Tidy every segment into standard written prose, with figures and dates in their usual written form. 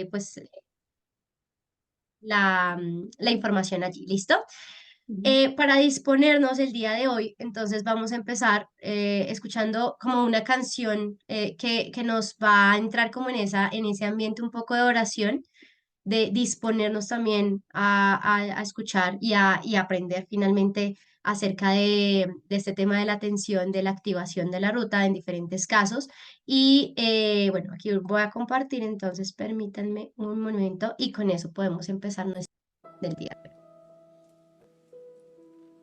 pues la información allí, ¿listo? Ujú. Para disponernos el día de hoy, entonces vamos a empezar escuchando como una canción que nos va a entrar como en ese ambiente un poco de oración, de disponernos también a escuchar y aprender finalmente acerca de este tema de la atención, de la activación de la ruta en diferentes casos. Y bueno, aquí voy a compartir, entonces permítanme un momento y con eso podemos empezar nuestro del día.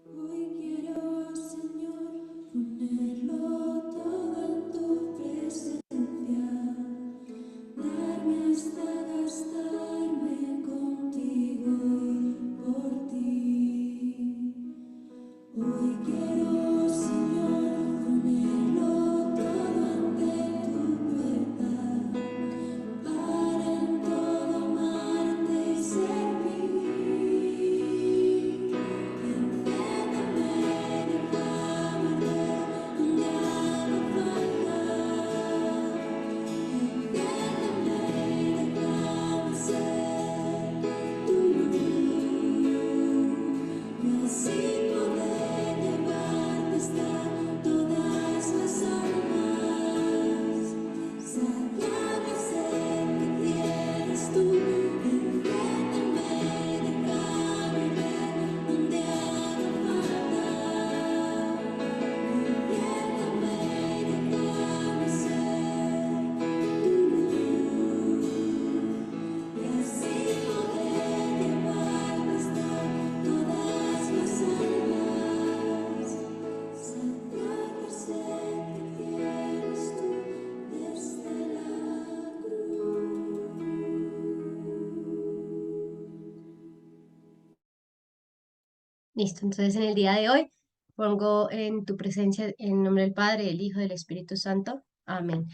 Hoy quiero, Señor, ponerlo todo en tu presencia, darme hasta gastarme contigo y por ti. Hoy quiero, Señor, ponerlo todo ante tu puerta, para en todo amarte y servir. Así poder llevarte hasta todas las almas, saciar la sed que tienes tú, entiéndeme, déjame ver donde haga falta, entiéndeme, déjame ser tú, y así poder llevarte hasta todas las almas, saciar la sed que tienes tú desde la cruz. Listo, entonces en el día de hoy pongo en tu presencia, en nombre del Padre, del Hijo, del Espíritu Santo. Amén.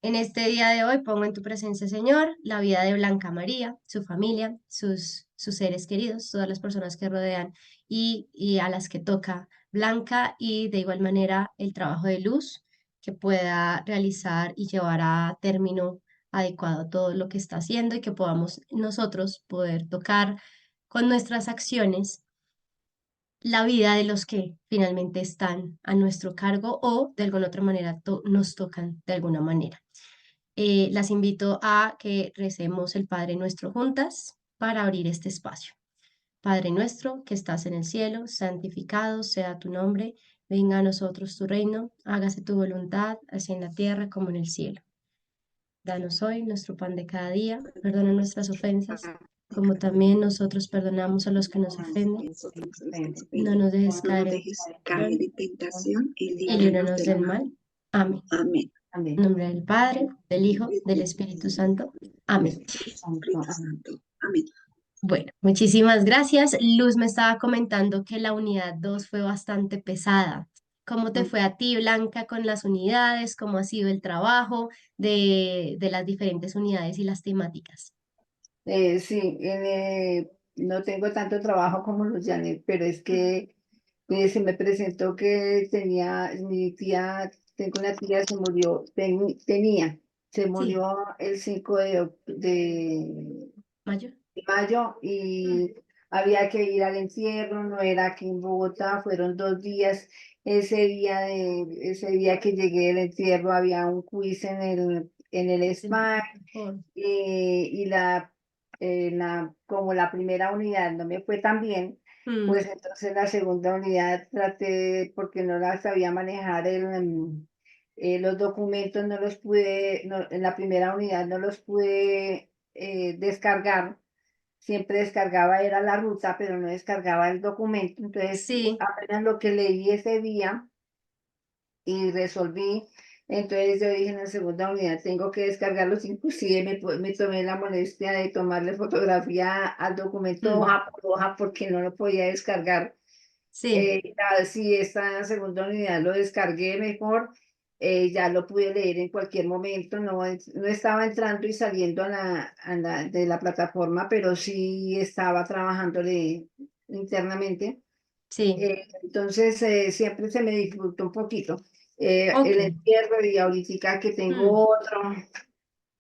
En este día de hoy pongo en tu presencia, Señor, la vida de Blanca María, su familia, sus seres queridos, todas las personas que rodean y a las que toca Blanca, y de igual manera el trabajo de luz que pueda realizar y llevar a término adecuado todo lo que está haciendo, y que podamos nosotros poder tocar con nuestras acciones la vida de los que finalmente están a nuestro cargo o de alguna otra manera nos tocan de alguna manera. Las invito a que recemos el Padre Nuestro juntas para abrir este espacio. Padre nuestro que estás en el cielo, santificado sea tu nombre, venga a nosotros tu reino, hágase tu voluntad, así en la tierra como en el cielo. Danos hoy nuestro pan de cada día, perdona nuestras ofensas, como también nosotros perdonamos a los que nos ofenden. No nos dejes No nos caer en dejes caer tentación en tentación y y líbranos líbranos del del mal. mal. Amén. Amén. En nombre del Padre, del Hijo, del Espíritu Santo. Amén. Espíritu Santo. Amén. Bueno, muchísimas gracias. Luz me estaba comentando que la unidad 2 fue bastante pesada. ¿Cómo te fue a ti, Blanca, con las unidades? ¿Cómo ha sido el trabajo de las diferentes unidades y las temáticas? Sí, no tengo tanto trabajo como los Janet, pero es que se me presentó que tenía, mi tía, tengo una tía, se murió, se Sí, murió el 5 de mayor. mayo y había que ir al entierro, no era aquí en Bogotá, fueron 2 días. Ese día que llegué del entierro había un quiz en el spa y como la primera unidad no me fue tan bien, pues Mm, entonces la segunda unidad traté, porque no la sabía manejar, los documentos no los pude, en la primera unidad no los pude descargar. Siempre descargaba era la ruta, pero no descargaba el documento. Entonces, sí, apenas lo que leí ese día y resolví. Entonces yo dije en la segunda unidad, tengo que descargarlos, inclusive me tomé la molestia de tomarle fotografía al documento mm, hoja por hoja porque no lo podía descargar. sí, Ya, si esta segunda unidad lo descargué mejor, ya lo pude leer en cualquier momento, no estaba entrando y saliendo de la plataforma, pero sí estaba trabajándole internamente. sí. Entonces, siempre se me dificultó un poquito el Ok. entierro y ahorita que Mm, tengo otro,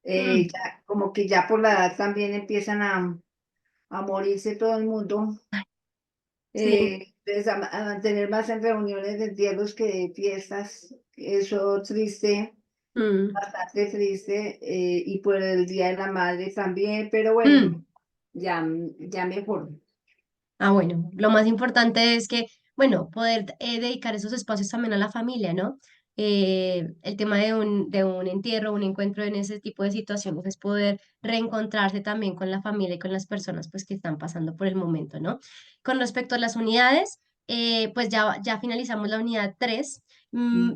Mm, como que ya por la edad también empiezan a morirse todo el mundo. sí. Pues a mantener más en reuniones de entierros que de fiestas. Eso triste, Mm, bastante triste. Y por el Día de la Madre también, pero bueno, mm. ya mejor. Ah, bueno, lo más importante es que, bueno, poder dedicar esos espacios también a la familia, ¿no? El tema de un entierro, un encuentro en ese tipo de situaciones es poder reencontrarse también con la familia y con las personas pues que están pasando por el momento, ¿no? Con respecto a las unidades, pues ya finalizamos la unidad 3.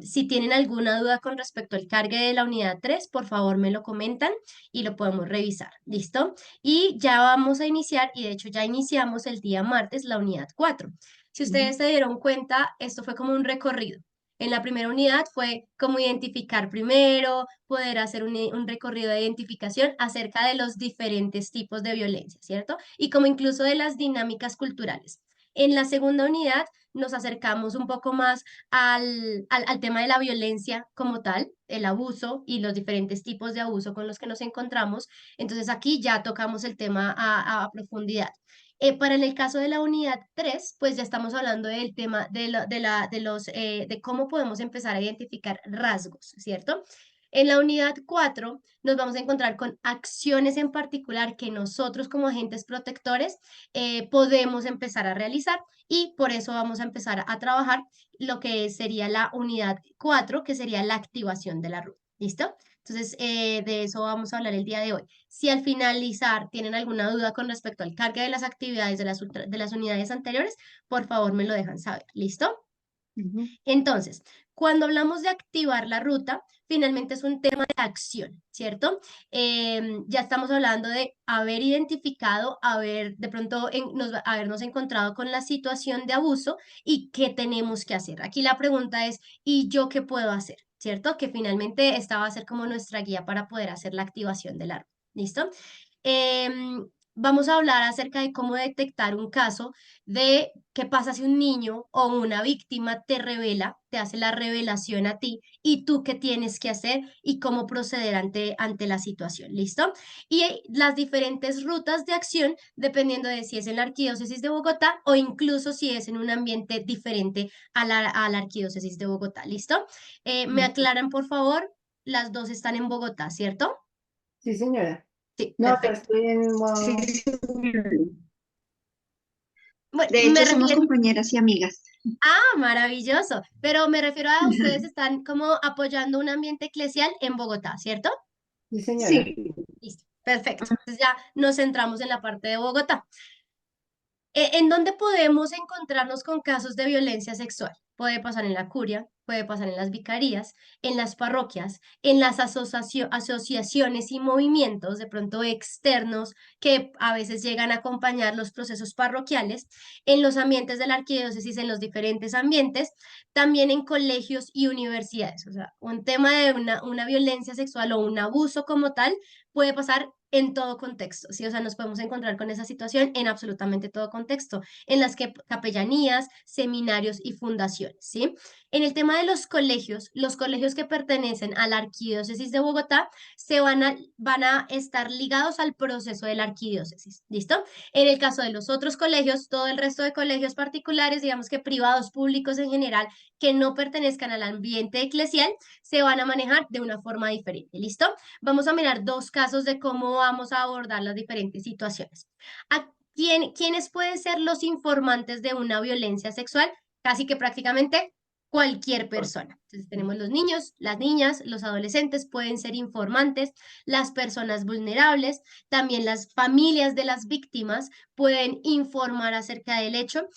Si tienen alguna duda con respecto al cargue de la unidad 3, por favor me lo comentan y lo podemos revisar, ¿listo? Y ya vamos a iniciar, y de hecho ya iniciamos el día martes la unidad 4. Si Ujú. ustedes se dieron cuenta, esto fue como un recorrido. En la primera unidad fue como identificar primero, poder hacer un recorrido de identificación acerca de los diferentes tipos de violencia, ¿cierto? Y como incluso de las dinámicas culturales. En la segunda unidad nos acercamos un poco más al tema de la violencia como tal, el abuso y los diferentes tipos de abuso con los que nos encontramos. Entonces aquí ya tocamos el tema a profundidad. Para en el caso de la unidad 3 pues ya estamos hablando del tema de cómo podemos empezar a identificar rasgos, ¿cierto? En la unidad 4 nos vamos a encontrar con acciones en particular que nosotros como agentes protectores podemos empezar a realizar y por eso vamos a empezar a trabajar lo que sería la unidad 4 que sería la activación de la ruta. ¿Listo? Entonces, de eso vamos a hablar el día de hoy. Si al finalizar tienen alguna duda con respecto al cargue de las actividades de las unidades anteriores, por favor me lo dejan saber. ¿Listo? Ujú. Entonces, cuando hablamos de activar la ruta, finalmente es un tema de acción, ¿cierto? Ya estamos hablando de haber identificado, haber de pronto habernos encontrado con la situación de abuso y qué tenemos que hacer. Aquí la pregunta es, ¿y yo qué puedo hacer? ¿Cierto? Que finalmente esta va a ser como nuestra guía para poder hacer la activación del ruta. ¿Listo? Vamos a hablar acerca de cómo detectar un caso de qué pasa si un niño o una víctima te revela, te hace la revelación a ti y tú qué tienes que hacer y cómo proceder ante la situación. ¿Listo? Y las diferentes rutas de acción dependiendo de si es en la Arquidiócesis de Bogotá o incluso si es en un ambiente diferente a la Arquidiócesis de Bogotá. ¿Listo? ¿Me aclaran, por favor? Las dos están en Bogotá, ¿cierto? Sí, señora. Sí, No, ya perfecto. estoy en Sí, modo. señora. Bueno, De me hecho, somos refiero, compañeras y amigas. maravilloso, pero me refiero a ustedes están como apoyando un ambiente eclesial en Bogotá, ¿cierto? Sí, señora. Sí. Listo, perfecto. Entonces ya nos centramos en la parte de Bogotá. ¿En dónde podemos encontrarnos con casos de violencia sexual? Puede pasar en la curia, puede pasar en las vicarías, en las parroquias, en las asociaciones y movimientos de pronto externos que a veces llegan a acompañar los procesos parroquiales, en los ambientes de la arquidiócesis, en los diferentes ambientes, también en colegios y universidades. O sea, un tema de una violencia sexual o un abuso como tal puede pasar en todo contexto, ¿sí? O sea, nos podemos encontrar con esa situación en absolutamente todo contexto, en las que capellanías, seminarios y fundaciones, ¿sí? En el tema de los colegios que pertenecen a la Arquidiócesis de Bogotá van a estar ligados al proceso de la arquidiócesis, ¿listo? En el caso de los otros colegios, todo el resto de colegios particulares, digamos que privados, públicos en general, que no pertenezcan al ambiente eclesial, se van a manejar de una forma diferente, ¿listo? Vamos a mirar dos casos de cómo vamos a abordar las diferentes situaciones. ¿Quiénes pueden ser los informantes de una violencia sexual? Casi que prácticamente cualquier persona. Entonces tenemos los niños, las niñas, los adolescentes pueden ser informantes, las personas vulnerables, también las familias de las víctimas pueden informar acerca del hecho.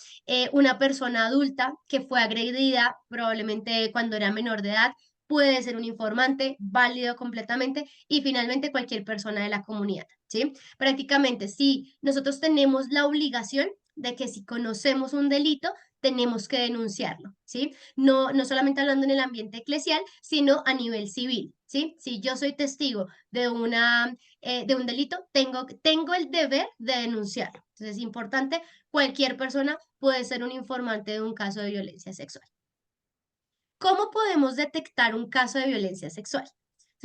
Una persona adulta que fue agredida probablemente cuando era menor de edad puede ser un informante válido completamente y finalmente cualquier persona de la comunidad, ¿sí? Prácticamente, sí, nosotros tenemos la obligación de que si conocemos un delito, tenemos que denunciarlo, ¿sí? No solamente hablando en el ambiente eclesial, sino a nivel civil, ¿sí? Si yo soy testigo de un delito, tengo el deber de denunciarlo. Entonces es importante, cualquier persona puede ser un informante de un caso de violencia sexual. ¿Cómo podemos detectar un caso de violencia sexual?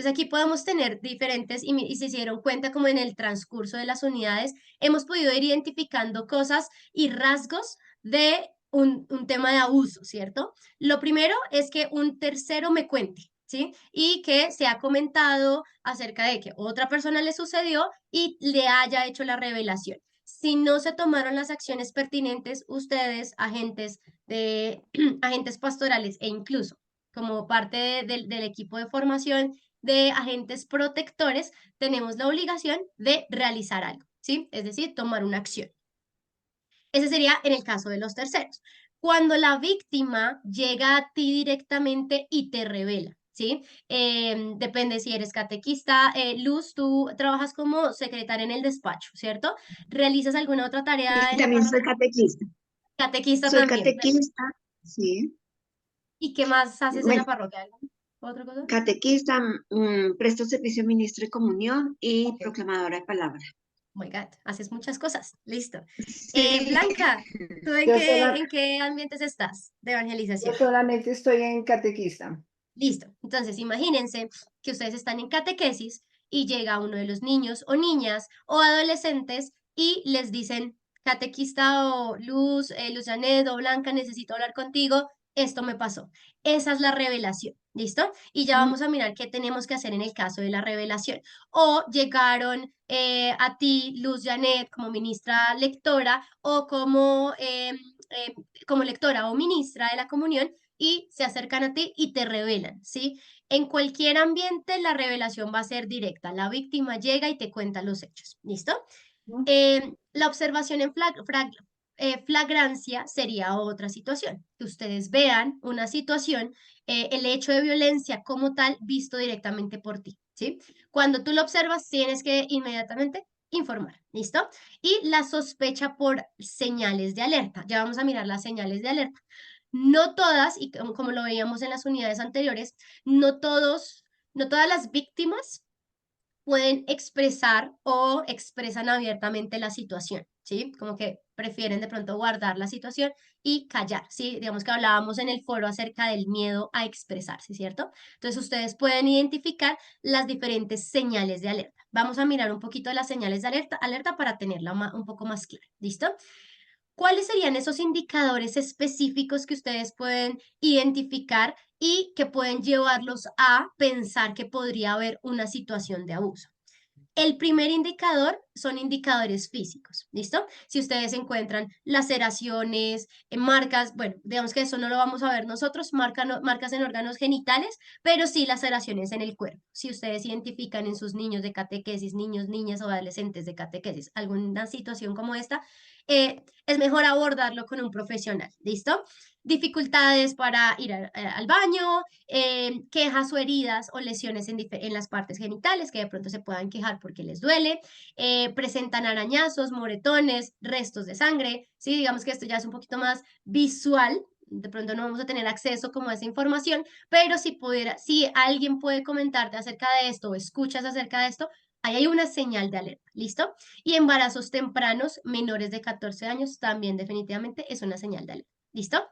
Entonces aquí podemos tener diferentes, y si se dieron cuenta como en el transcurso de las unidades, hemos podido ir identificando cosas y rasgos de un tema de abuso, ¿cierto? Lo primero es que un tercero me cuente, ¿sí? Y que se ha comentado acerca de que otra persona le sucedió y le haya hecho la revelación. Si no se tomaron las acciones pertinentes, ustedes, agentes de agentes pastorales e incluso como parte del equipo de formación de agentes protectores, tenemos la obligación de realizar algo, ¿sí? Es decir, tomar una acción. Ese sería en el caso de los terceros. Cuando la víctima llega a ti directamente y te revela, ¿sí? Depende si eres catequista. Luz, tú trabajas como secretaria en el despacho, ¿cierto? ¿Realizas alguna otra tarea Y en la también soy parroquia? catequista. Catequista Soy también. catequista, sí. ¿Y qué más haces en Bueno, la parroquia? ¿Otra cosa? catequista, presto servicio ministro de comunión y Ok. proclamadora de palabra. Oh my God, haces muchas cosas. Listo. Sí, Blanca, ¿tú Yo, en sola, qué ambientes estás de yo evangelización? solamente estoy en catequista. Listo. Entonces, imagínense que ustedes están en catequesis y llega uno de los niños o niñas o adolescentes y les dicen, catequista o Luz, Luz Janet o Blanca, necesito hablar contigo, esto me pasó. Esa es la revelación, ¿listo? Y ya Mm. vamos a mirar qué tenemos que hacer en el caso de la revelación. O llegaron a ti, Luz Janet, como ministra lectora o eh, como lectora o ministra de la comunión y se acercan a ti y te revelan, ¿sí? En cualquier ambiente la revelación va a ser directa. La víctima llega y te cuenta los hechos, ¿listo? La observación en flagrancia sería otra situación, que ustedes vean una situación, el hecho de violencia como tal visto directamente por ti, ¿sí? Cuando tú lo observas, tienes que inmediatamente informar, ¿listo? Y la sospecha por señales de alerta. Ya vamos a mirar las señales de alerta. No todas, y como lo veíamos en las unidades anteriores, no todos, no todas las víctimas pueden expresar o expresan abiertamente la situación, ¿sí? Como que prefieren de pronto guardar la situación y callar, ¿sí? Digamos que hablábamos en el foro acerca del miedo a expresarse, ¿cierto? Entonces ustedes pueden identificar las diferentes señales de alerta. Vamos a mirar un poquito las señales de alerta para tenerla un poco más clara, ¿listo? ¿Cuáles serían esos indicadores específicos que ustedes pueden identificar y que pueden llevarlos a pensar que podría haber una situación de abuso? El primer indicador son indicadores físicos, ¿listo? Si ustedes encuentran laceraciones, marcas, bueno, digamos que eso no lo vamos a ver nosotros, marcas en órganos genitales, pero sí laceraciones en el cuerpo. Si ustedes identifican en sus niños de catequesis, niños, niñas o adolescentes de catequesis, alguna situación como esta, es mejor abordarlo con un profesional, ¿listo? Dificultades para ir al baño, quejas o heridas o lesiones en las partes genitales que de pronto se puedan quejar porque les duele, presentan arañazos, moretones, restos de sangre, ¿sí? Digamos que esto ya es un poquito más visual, de pronto no vamos a tener acceso como a esa información, pero si alguien puede comentarte acerca de esto o escuchas acerca de esto, ahí hay una señal de alerta, ¿listo? Y embarazos tempranos menores de 14 años también definitivamente es una señal de alerta, ¿listo?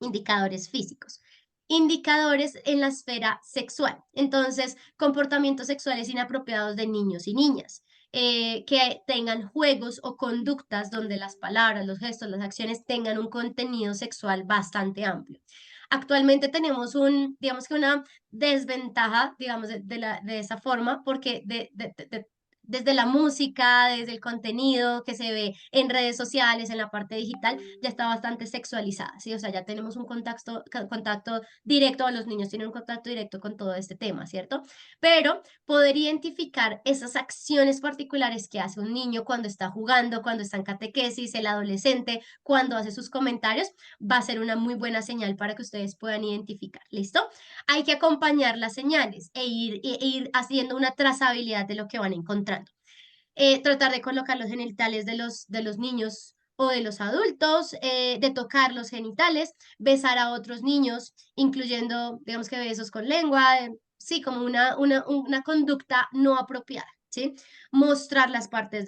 Indicadores físicos. Indicadores en la esfera sexual. Entonces, comportamientos sexuales inapropiados de niños y niñas. Que tengan juegos o conductas donde las palabras, los gestos, las acciones tengan un contenido sexual bastante amplio. Actualmente tenemos digamos que una desventaja, digamos, de esa forma, porque desde la música, desde el contenido que se ve en redes sociales, en la parte digital, ya está bastante sexualizada, ¿sí? O sea, ya tenemos un contacto directo, los niños tienen un contacto directo con todo este tema, ¿cierto? Pero poder identificar esas acciones particulares que hace un niño cuando está jugando, cuando está en catequesis, el adolescente, cuando hace sus comentarios, va a ser una muy buena señal para que ustedes puedan identificar, ¿listo? Hay que acompañar las señales e ir haciendo una trazabilidad de lo que van encontrando. Tratar de colocar los genitales de los niños o de los adultos, de tocar los genitales, besar a otros niños, incluyendo, digamos que besos con lengua, sí, como una conducta no apropiada. ¿Sí? Mostrar las partes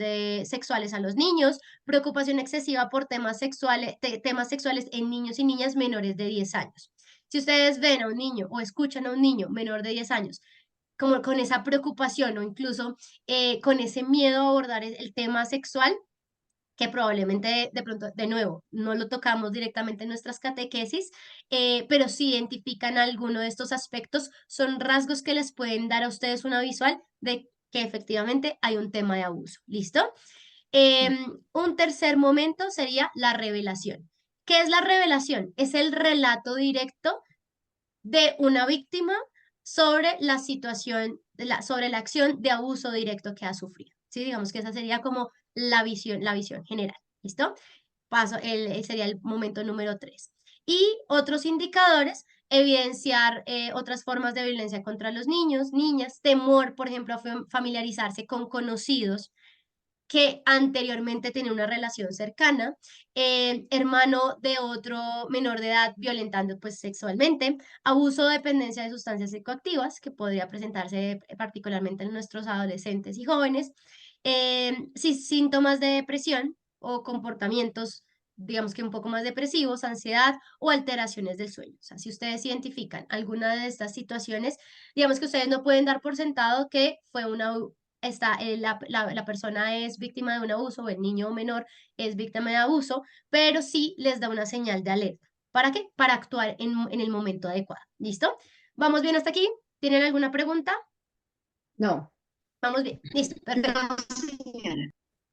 sexuales a los niños, preocupación excesiva por temas sexuales en niños y niñas menores de 10 años. Si ustedes ven a un niño o escuchan a un niño menor de 10 años como con esa preocupación o incluso con ese miedo a abordar el tema sexual, que probablemente de pronto, de nuevo, no lo tocamos directamente en nuestras catequesis, pero si identifican alguno de estos aspectos, son rasgos que les pueden dar a ustedes una visual de que efectivamente hay un tema de abuso. ¿Listo? Un tercer momento sería la revelación. ¿Qué es la revelación? Es el relato directo de una víctima sobre la situación, sobre la acción de abuso directo que ha sufrido. ¿Sí? Digamos que esa sería como la visión general. ¿Listo? Paso, sería el momento número 3. Y otros indicadores, evidenciar otras formas de violencia contra los niños, niñas, temor, por ejemplo, a familiarizarse con conocidos que anteriormente tenía una relación cercana, hermano de otro menor de edad violentando pues sexualmente, abuso o dependencia de sustancias psicoactivas que podría presentarse particularmente en nuestros adolescentes y jóvenes, sí, síntomas de depresión o comportamientos digamos que un poco más depresivos, ansiedad o alteraciones del sueño. O sea, si ustedes identifican alguna de estas situaciones, digamos que ustedes no pueden dar por sentado que fue una la persona es víctima de un abuso o el niño menor es víctima de abuso, pero sí les da una señal de alerta. ¿Para qué? Para actuar en el momento adecuado. ¿Listo? ¿Vamos bien hasta aquí? ¿Tienen alguna pregunta? No. Vamos bien. Listo. Perfecto. No, señora.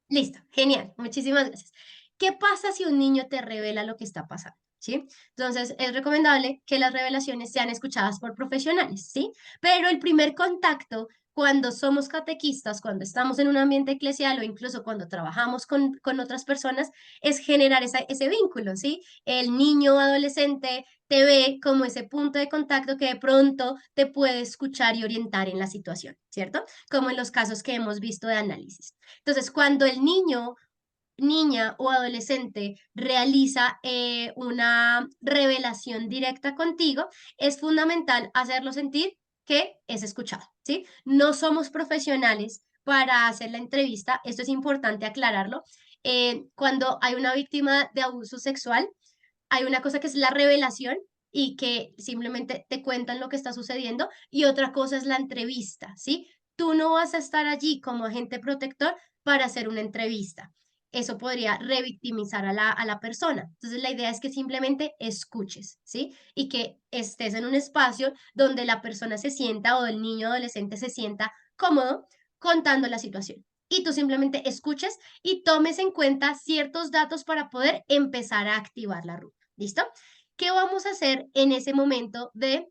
Listo. Genial. Muchísimas gracias. ¿Qué pasa si un niño te revela lo que está pasando? ¿Sí? Entonces, es recomendable que las revelaciones sean escuchadas por profesionales, ¿sí? Pero el primer contacto, cuando somos catequistas, cuando estamos en un ambiente eclesial o incluso cuando trabajamos con otras personas, es generar ese vínculo, ¿sí? El niño o adolescente te ve como ese punto de contacto que de pronto te puede escuchar y orientar en la situación, ¿cierto? Como en los casos que hemos visto de análisis. Entonces, cuando el niño niña o adolescente realiza una revelación directa contigo, es fundamental hacerlo sentir que es escuchado, ¿sí? No somos profesionales para hacer la entrevista, esto es importante aclararlo. Cuando hay una víctima de abuso sexual, hay una cosa que es la revelación y que simplemente te cuentan lo que está sucediendo y otra cosa es la entrevista, ¿sí? Tú no vas a estar allí como agente protector para hacer una entrevista. Eso podría revictimizar a la persona. Entonces, la idea es que simplemente escuches, ¿sí? Y que estés en un espacio donde la persona se sienta o el niño o adolescente se sienta cómodo contando la situación. Y tú simplemente escuches y tomes en cuenta ciertos datos para poder empezar a activar la ruta. ¿Listo? ¿Qué vamos a hacer en ese momento de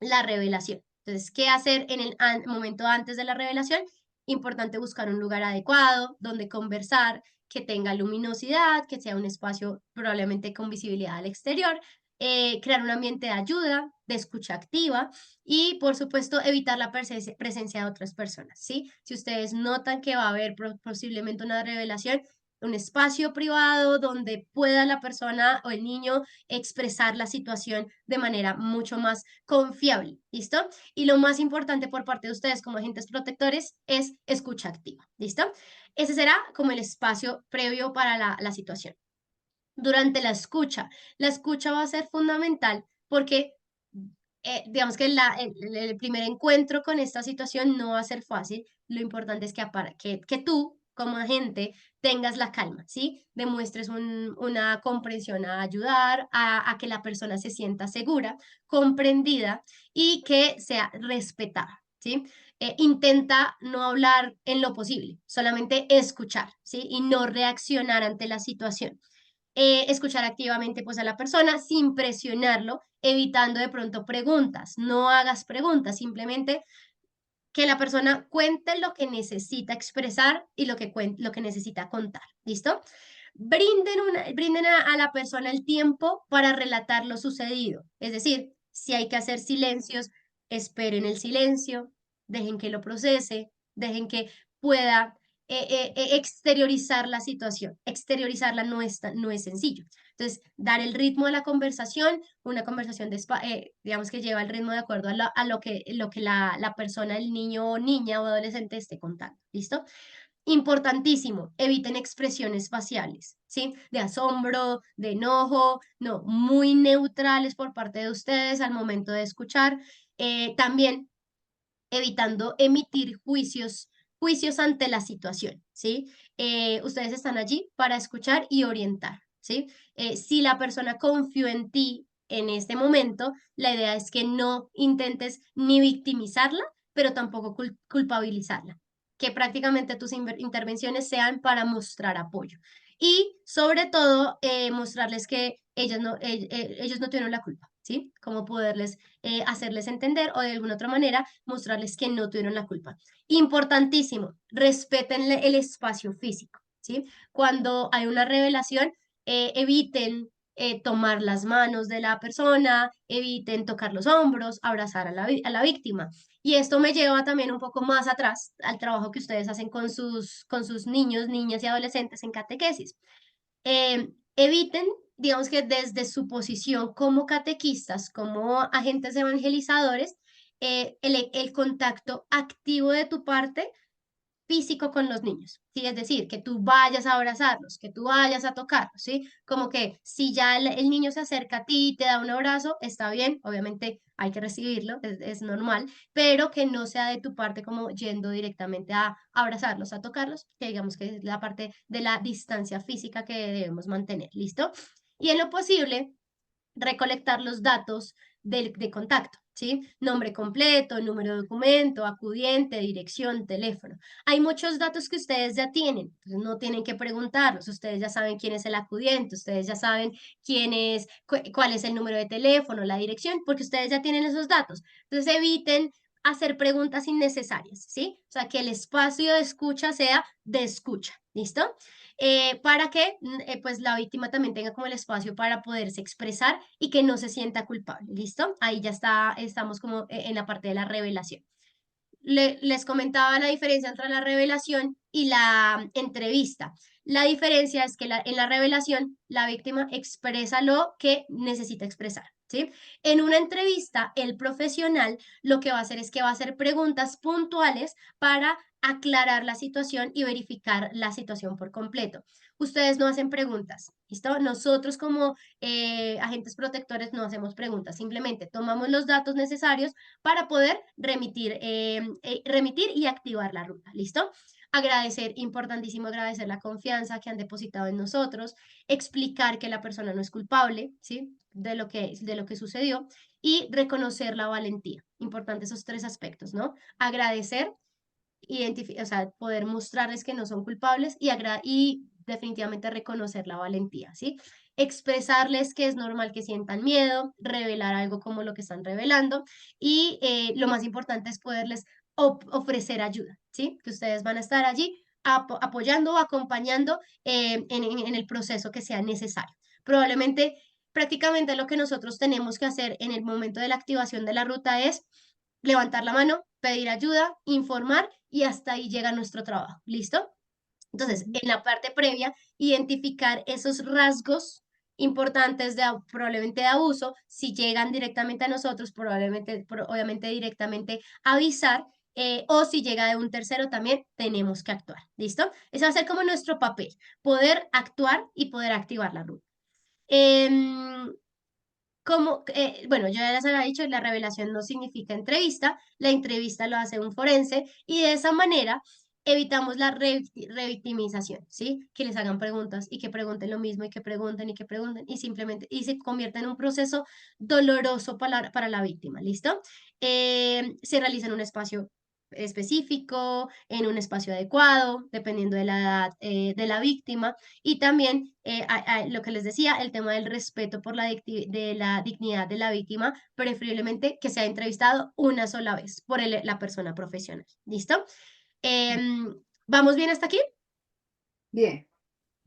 la revelación? Entonces, ¿qué hacer en el momento antes de la revelación? Importante buscar un lugar adecuado donde conversar, que tenga luminosidad, que sea un espacio probablemente con visibilidad al exterior, crear un ambiente de ayuda, de escucha activa y, por supuesto, evitar la presencia de otras personas, ¿sí? Si ustedes notan que va a haber posiblemente una revelación, un espacio privado donde pueda la persona o el niño expresar la situación de manera mucho más confiable, ¿listo? Y lo más importante por parte de ustedes como agentes protectores es escucha activa, ¿listo? Ese será como el espacio previo para la situación. Durante la escucha va a ser fundamental porque digamos que el primer encuentro con esta situación no va a ser fácil. Lo importante es que tú, como agente, tengas la calma, ¿sí? Demuestres una comprensión a ayudar, a que la persona se sienta segura, comprendida y que sea respetada, ¿sí? Intenta no hablar en lo posible, solamente escuchar, ¿sí? Y no reaccionar ante la situación. Escuchar activamente pues a la persona sin presionarlo, evitando de pronto preguntas. No hagas preguntas, simplemente que la persona cuente lo que necesita expresar y lo que necesita contar. ¿Listo? Brinden a la persona el tiempo para relatar lo sucedido. Es decir, si hay que hacer silencios, esperen el silencio, dejen que lo procese, dejen que pueda exteriorizar la situación. Exteriorizarla no es sencillo. Entonces, dar el ritmo de la conversación, una conversación, digamos que lleva el ritmo de acuerdo a lo que la persona, el niño o niña o adolescente esté contando. ¿Listo? Importantísimo, eviten expresiones faciales, ¿sí? De asombro, de enojo, no, muy neutrales por parte de ustedes al momento de escuchar. También evitando emitir juicios ante la situación, ¿sí? Ustedes están allí para escuchar y orientar, ¿sí? Si la persona confió en ti en este momento, la idea es que no intentes ni victimizarla, pero tampoco culpabilizarla, que prácticamente tus intervenciones sean para mostrar apoyo. Y sobre todo, mostrarles que ellos no tuvieron la culpa, ¿sí? Como poderles hacerles entender o de alguna otra manera mostrarles que no tuvieron la culpa. Importantísimo, respeten el espacio físico, ¿sí? Cuando hay una revelación, eviten tomar las manos de la persona, eviten tocar los hombros, abrazar a la víctima. Y esto me lleva también un poco más atrás al trabajo que ustedes hacen con sus niños, niñas y adolescentes en catequesis. Eviten, digamos que desde su posición como catequistas, como agentes evangelizadores, el contacto activo de tu parte físico con los niños, ¿sí? Es decir, que tú vayas a abrazarlos, que tú vayas a tocarlos, ¿sí? Como que si ya el niño se acerca a ti y te da un abrazo, está bien, obviamente hay que recibirlo, es normal, pero que no sea de tu parte como yendo directamente a abrazarlos, a tocarlos, que digamos que es la parte de la distancia física que debemos mantener, ¿listo? Y en lo posible, recolectar los datos de contacto, ¿sí? Nombre completo, número de documento, acudiente, dirección, teléfono. Hay muchos datos que ustedes ya tienen, entonces no tienen que preguntarlos, ustedes ya saben quién es el acudiente, ustedes ya saben cuál es el número de teléfono, la dirección, porque ustedes ya tienen esos datos. Entonces eviten hacer preguntas innecesarias, ¿sí? O sea, que el espacio de escucha sea de escucha, ¿listo? Para que pues la víctima también tenga como el espacio para poderse expresar y que no se sienta culpable, ¿listo? Ahí ya estamos como en la parte de la revelación. Les comentaba la diferencia entre la revelación y la entrevista. La diferencia es que en la revelación la víctima expresa lo que necesita expresar, ¿sí? En una entrevista, el profesional lo que va a hacer es que va a hacer preguntas puntuales para aclarar la situación y verificar la situación por completo. Ustedes no hacen preguntas, ¿listo? Nosotros como agentes protectores no hacemos preguntas, simplemente tomamos los datos necesarios para poder remitir y activar la ruta, ¿listo? Agradecer, importantísimo agradecer la confianza que han depositado en nosotros, explicar que la persona no es culpable, ¿sí? De lo que sucedió y reconocer la valentía. Importante esos tres aspectos, ¿no? Agradecer, o sea, poder mostrarles que no son culpables y definitivamente reconocer la valentía, ¿sí? Expresarles que es normal que sientan miedo, revelar algo como lo que están revelando y lo más importante es poderles ofrecer ayuda, ¿sí? Que ustedes van a estar allí apoyando o acompañando en el proceso que sea necesario. Probablemente, prácticamente lo que nosotros tenemos que hacer en el momento de la activación de la ruta es levantar la mano, pedir ayuda, informar y hasta ahí llega nuestro trabajo. ¿Listo? Entonces, en la parte previa, identificar esos rasgos importantes probablemente de abuso, si llegan directamente a nosotros, obviamente directamente avisar, o si llega de un tercero también tenemos que actuar, ¿listo? Ese va a ser como nuestro papel, poder actuar y poder activar la ruta. Bueno, yo ya les había dicho, la revelación no significa entrevista, la entrevista lo hace un forense y de esa manera evitamos la revictimización, ¿sí? Que les hagan preguntas y que pregunten lo mismo y que pregunten y simplemente y se convierta en un proceso doloroso para la víctima, ¿listo? Se realiza en un espacio específico, en un espacio adecuado, dependiendo de la edad de la víctima y también lo que les decía, el tema del respeto por de la dignidad de la víctima, preferiblemente que sea entrevistado una sola vez por la persona profesional. ¿Listo? ¿Vamos bien hasta aquí? Bien.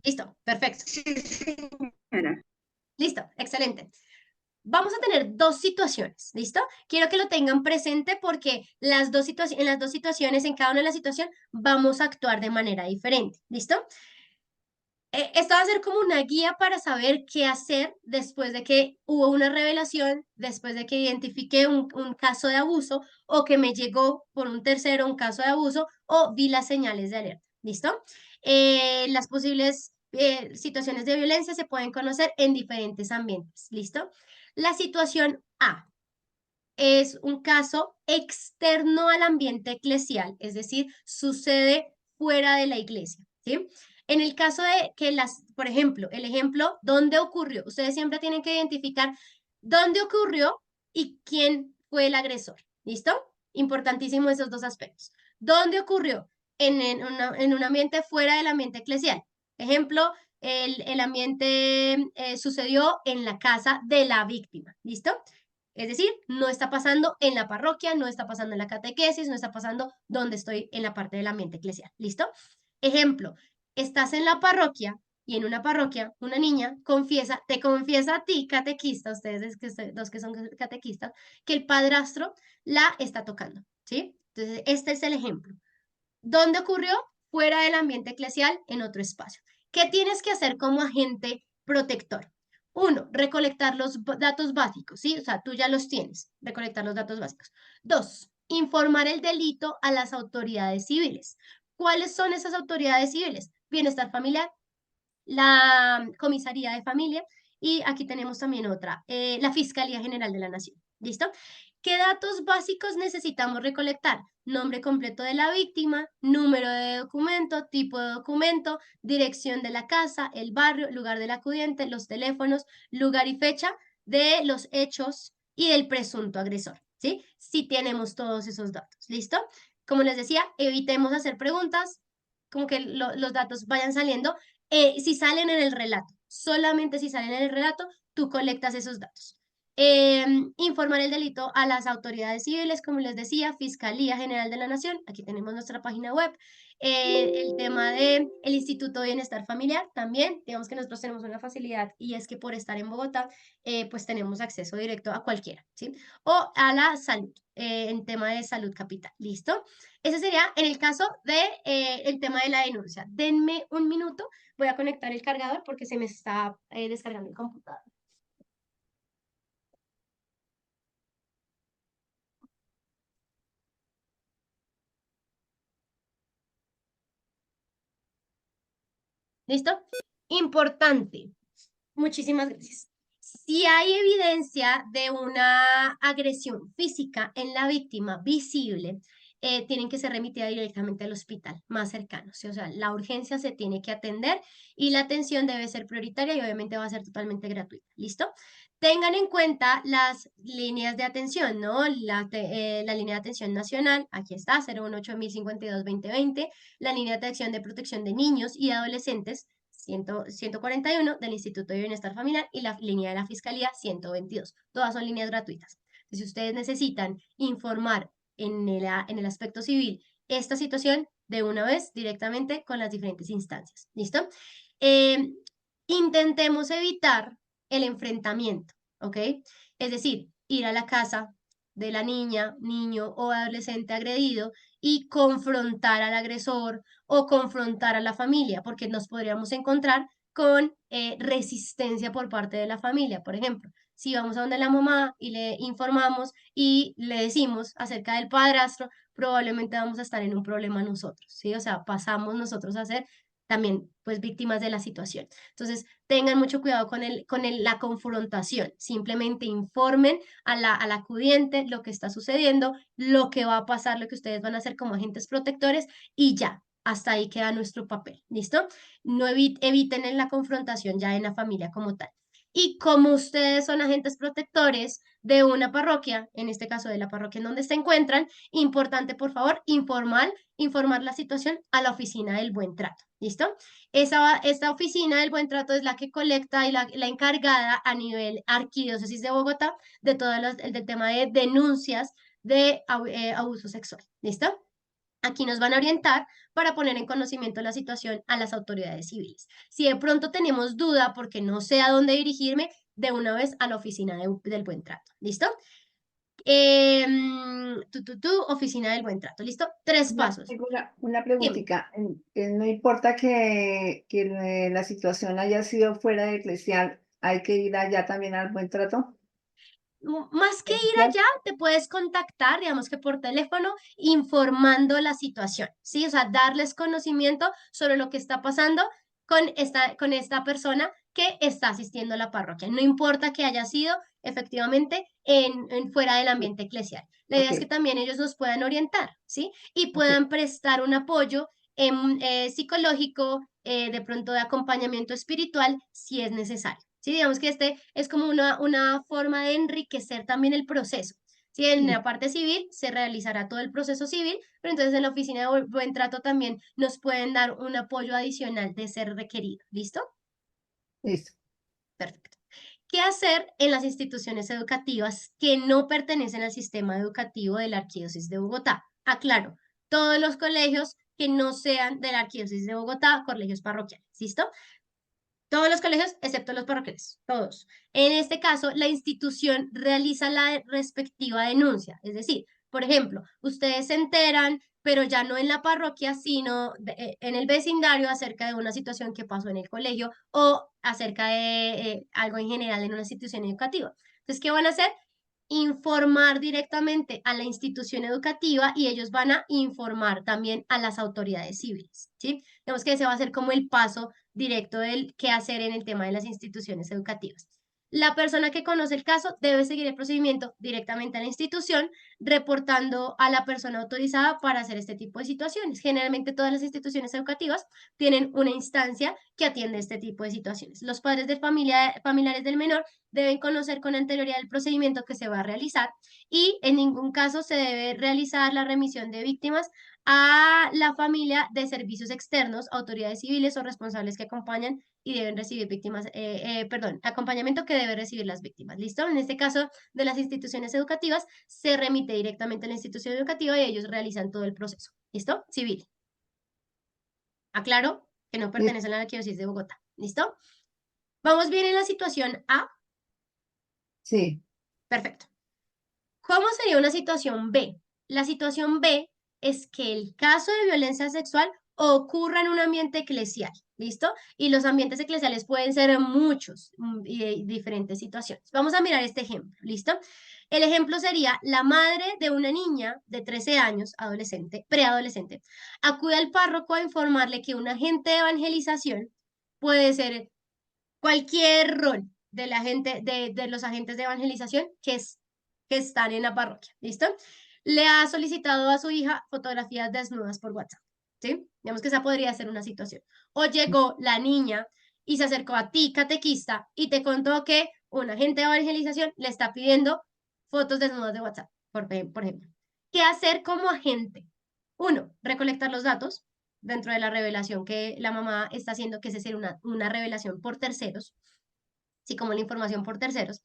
Listo, perfecto. Sí, señora. Listo, excelente. Vamos a tener dos situaciones, ¿listo? Quiero que lo tengan presente porque en las dos situaciones, en cada una de las situaciones, vamos a actuar de manera diferente, ¿listo? Esto va a ser como una guía para saber qué hacer después de que hubo una revelación, después de que identifiqué un caso de abuso o que me llegó por un tercero un caso de abuso o vi las señales de alerta. ¿Listo? Las posibles situaciones de violencia se pueden conocer en diferentes ambientes. ¿Listo? La situación A. es un caso externo al ambiente eclesial, es decir, sucede fuera de la iglesia, ¿sí? En el caso de que por ejemplo, el ejemplo, ¿dónde ocurrió? Ustedes siempre tienen que identificar dónde ocurrió y quién fue el agresor, ¿listo? Importantísimo esos dos aspectos. ¿Dónde ocurrió? En un ambiente fuera del ambiente eclesial. Ejemplo, el ambiente sucedió en la casa de la víctima, ¿listo? Es decir, no está pasando en la parroquia, no está pasando en la catequesis, no está pasando donde estoy en la parte del ambiente eclesial, ¿listo? Ejemplo, estás en la parroquia y en una parroquia una niña te confiesa a ti, catequista, dos que son catequistas, que el padrastro la está tocando, ¿sí? Entonces, este es el ejemplo. ¿Dónde ocurrió? Fuera del ambiente eclesial, en otro espacio. ¿Qué tienes que hacer como agente protector? Uno, recolectar los datos básicos, ¿sí? O sea, tú ya los tienes, recolectar los datos básicos. Dos, informar el delito a las autoridades civiles. ¿Cuáles son esas autoridades civiles? Bienestar familiar, la Comisaría de Familia y aquí tenemos también otra, la Fiscalía General de la Nación. ¿Listo? ¿Qué datos básicos necesitamos recolectar? Nombre completo de la víctima, número de documento, tipo de documento, dirección de la casa, el barrio, lugar del acudiente, los teléfonos, lugar y fecha de los hechos y del presunto agresor. ¿Sí? Si tenemos todos esos datos. ¿Listo? Como les decía, evitemos hacer preguntas, como que los datos vayan saliendo si salen en el relato, solamente si salen en el relato, tú colectas esos datos. Informar el delito a las autoridades civiles, como les decía, Fiscalía General de la Nación, aquí tenemos nuestra página web. El tema del Instituto de Bienestar Familiar también, digamos que nosotros tenemos una facilidad y es que por estar en Bogotá, pues tenemos acceso directo a cualquiera, ¿sí? O a la salud, en tema de salud capital, ¿listo? Ese sería en el caso de el tema de la denuncia. Denme un minuto, voy a conectar el cargador porque se me está descargando el computador. ¿Listo? Importante. Muchísimas gracias. Si hay evidencia de una agresión física en la víctima visible, tienen que ser remitida directamente al hospital más cercano. ¿Sí? O sea, la urgencia se tiene que atender y la atención debe ser prioritaria y obviamente va a ser totalmente gratuita. ¿Listo? Tengan en cuenta las líneas de atención, ¿no? La línea de atención nacional, aquí está, 018-1052-2020, la línea de atención de protección de niños y adolescentes, 141 del Instituto de Bienestar Familiar y la línea de la Fiscalía 122. Todas son líneas gratuitas. Si ustedes necesitan informar en el aspecto civil esta situación, de una vez directamente con las diferentes instancias. ¿Listo? Intentemos evitar el enfrentamiento, ¿ok? Es decir, ir a la casa de la niña, niño o adolescente agredido y confrontar al agresor o confrontar a la familia, porque nos podríamos encontrar con resistencia por parte de la familia. Por ejemplo, si vamos a donde la mamá y le informamos y le decimos acerca del padrastro, probablemente vamos a estar en un problema nosotros, ¿sí? O sea, pasamos nosotros a ser también pues víctimas de la situación. Entonces, tengan mucho cuidado la confrontación. Simplemente informen al acudiente lo que está sucediendo, lo que va a pasar, lo que ustedes van a hacer como agentes protectores y ya. Hasta ahí queda nuestro papel, ¿listo? No eviten en la confrontación ya en la familia como tal. Y como ustedes son agentes protectores de una parroquia, en este caso de la parroquia en donde se encuentran, importante, por favor, informar la situación a la oficina del buen trato. ¿Listo? Esta oficina del buen trato es la que colecta y la encargada a nivel arquidiócesis de Bogotá de todo el tema de denuncias de abuso sexual. ¿Listo? Aquí nos van a orientar para poner en conocimiento la situación a las autoridades civiles. Si de pronto tenemos duda porque no sé a dónde dirigirme, de una vez a la oficina del buen trato. ¿Listo? Oficina del buen trato. ¿Listo? 3 pasos. Tengo una Dime. preguntita. No importa que la situación haya sido fuera de eclesial, hay que ir allá también al buen trato. Más que ir allá, te puedes contactar, digamos que por teléfono, informando la situación, ¿sí? O sea, darles conocimiento sobre lo que está pasando con esta persona que está asistiendo a la parroquia. No importa que haya sido efectivamente fuera del ambiente eclesial. La idea es que Ok, también ellos nos puedan orientar, ¿sí? Y ok. puedan prestar un apoyo psicológico, de pronto de acompañamiento espiritual, si es necesario. Sí, digamos que este es como una forma de enriquecer también el proceso. Sí, en Sí, la parte civil se realizará todo el proceso civil, pero entonces en la oficina de buen trato también nos pueden dar un apoyo adicional de ser requerido. ¿Listo? listo. Perfecto. ¿Qué hacer en las instituciones educativas que no pertenecen al sistema educativo de la Arquidiócesis de Bogotá? Aclaro, todos los colegios que no sean de la Arquidiócesis de Bogotá, colegios parroquiales, ¿listo? Todos los colegios, excepto los parroquiales, todos. En este caso, la institución realiza la respectiva denuncia. Es decir, por ejemplo, ustedes se enteran, pero ya no en la parroquia, sino en el vecindario acerca de una situación que pasó en el colegio o acerca de algo en general en una institución educativa. Entonces, ¿qué van a hacer? Informar directamente a la institución educativa y ellos van a informar también a las autoridades civiles, ¿sí? Digamos que ese va a ser como el paso directo del qué hacer en el tema de las instituciones educativas. La persona que conoce el caso debe seguir el procedimiento directamente a la institución, reportando a la persona autorizada para hacer este tipo de situaciones. Generalmente todas las instituciones educativas tienen una instancia que atiende este tipo de situaciones. Los padres de familiares del menor deben conocer con anterioridad el procedimiento que se va a realizar y en ningún caso se debe realizar la remisión de víctimas a la familia de servicios externos, autoridades civiles o responsables que acompañan y deben recibir acompañamiento que deben recibir las víctimas. ¿Listo? En este caso de las instituciones educativas, se remite directamente a la institución educativa y ellos realizan todo el proceso. ¿Listo? Civil. Aclaro que no Listo. pertenece a la Arquidiócesis de Bogotá. ¿Listo? Vamos bien en la situación A. Sí, Perfecto. ¿Cómo sería una situación B? La situación B es que el caso de violencia sexual ocurra en un ambiente eclesial, ¿listo? Y los ambientes eclesiales pueden ser muchos y de diferentes situaciones. Vamos a mirar este ejemplo, ¿listo? El ejemplo sería la madre de una niña de 13 años, adolescente, preadolescente, acude al párroco a informarle que un agente de evangelización puede ser cualquier rol de de los agentes de evangelización que están en la parroquia, ¿listo? Le ha solicitado a su hija fotografías desnudas por WhatsApp, ¿sí? Digamos que esa podría ser una situación. O llegó la niña y se acercó a ti, catequista, y te contó que un agente de evangelización le está pidiendo fotos desnudas de WhatsApp, por ejemplo. ¿Qué hacer como agente? Uno, recolectar los datos dentro de la revelación que la mamá está haciendo, que es decir, una revelación por terceros, así como la información por terceros.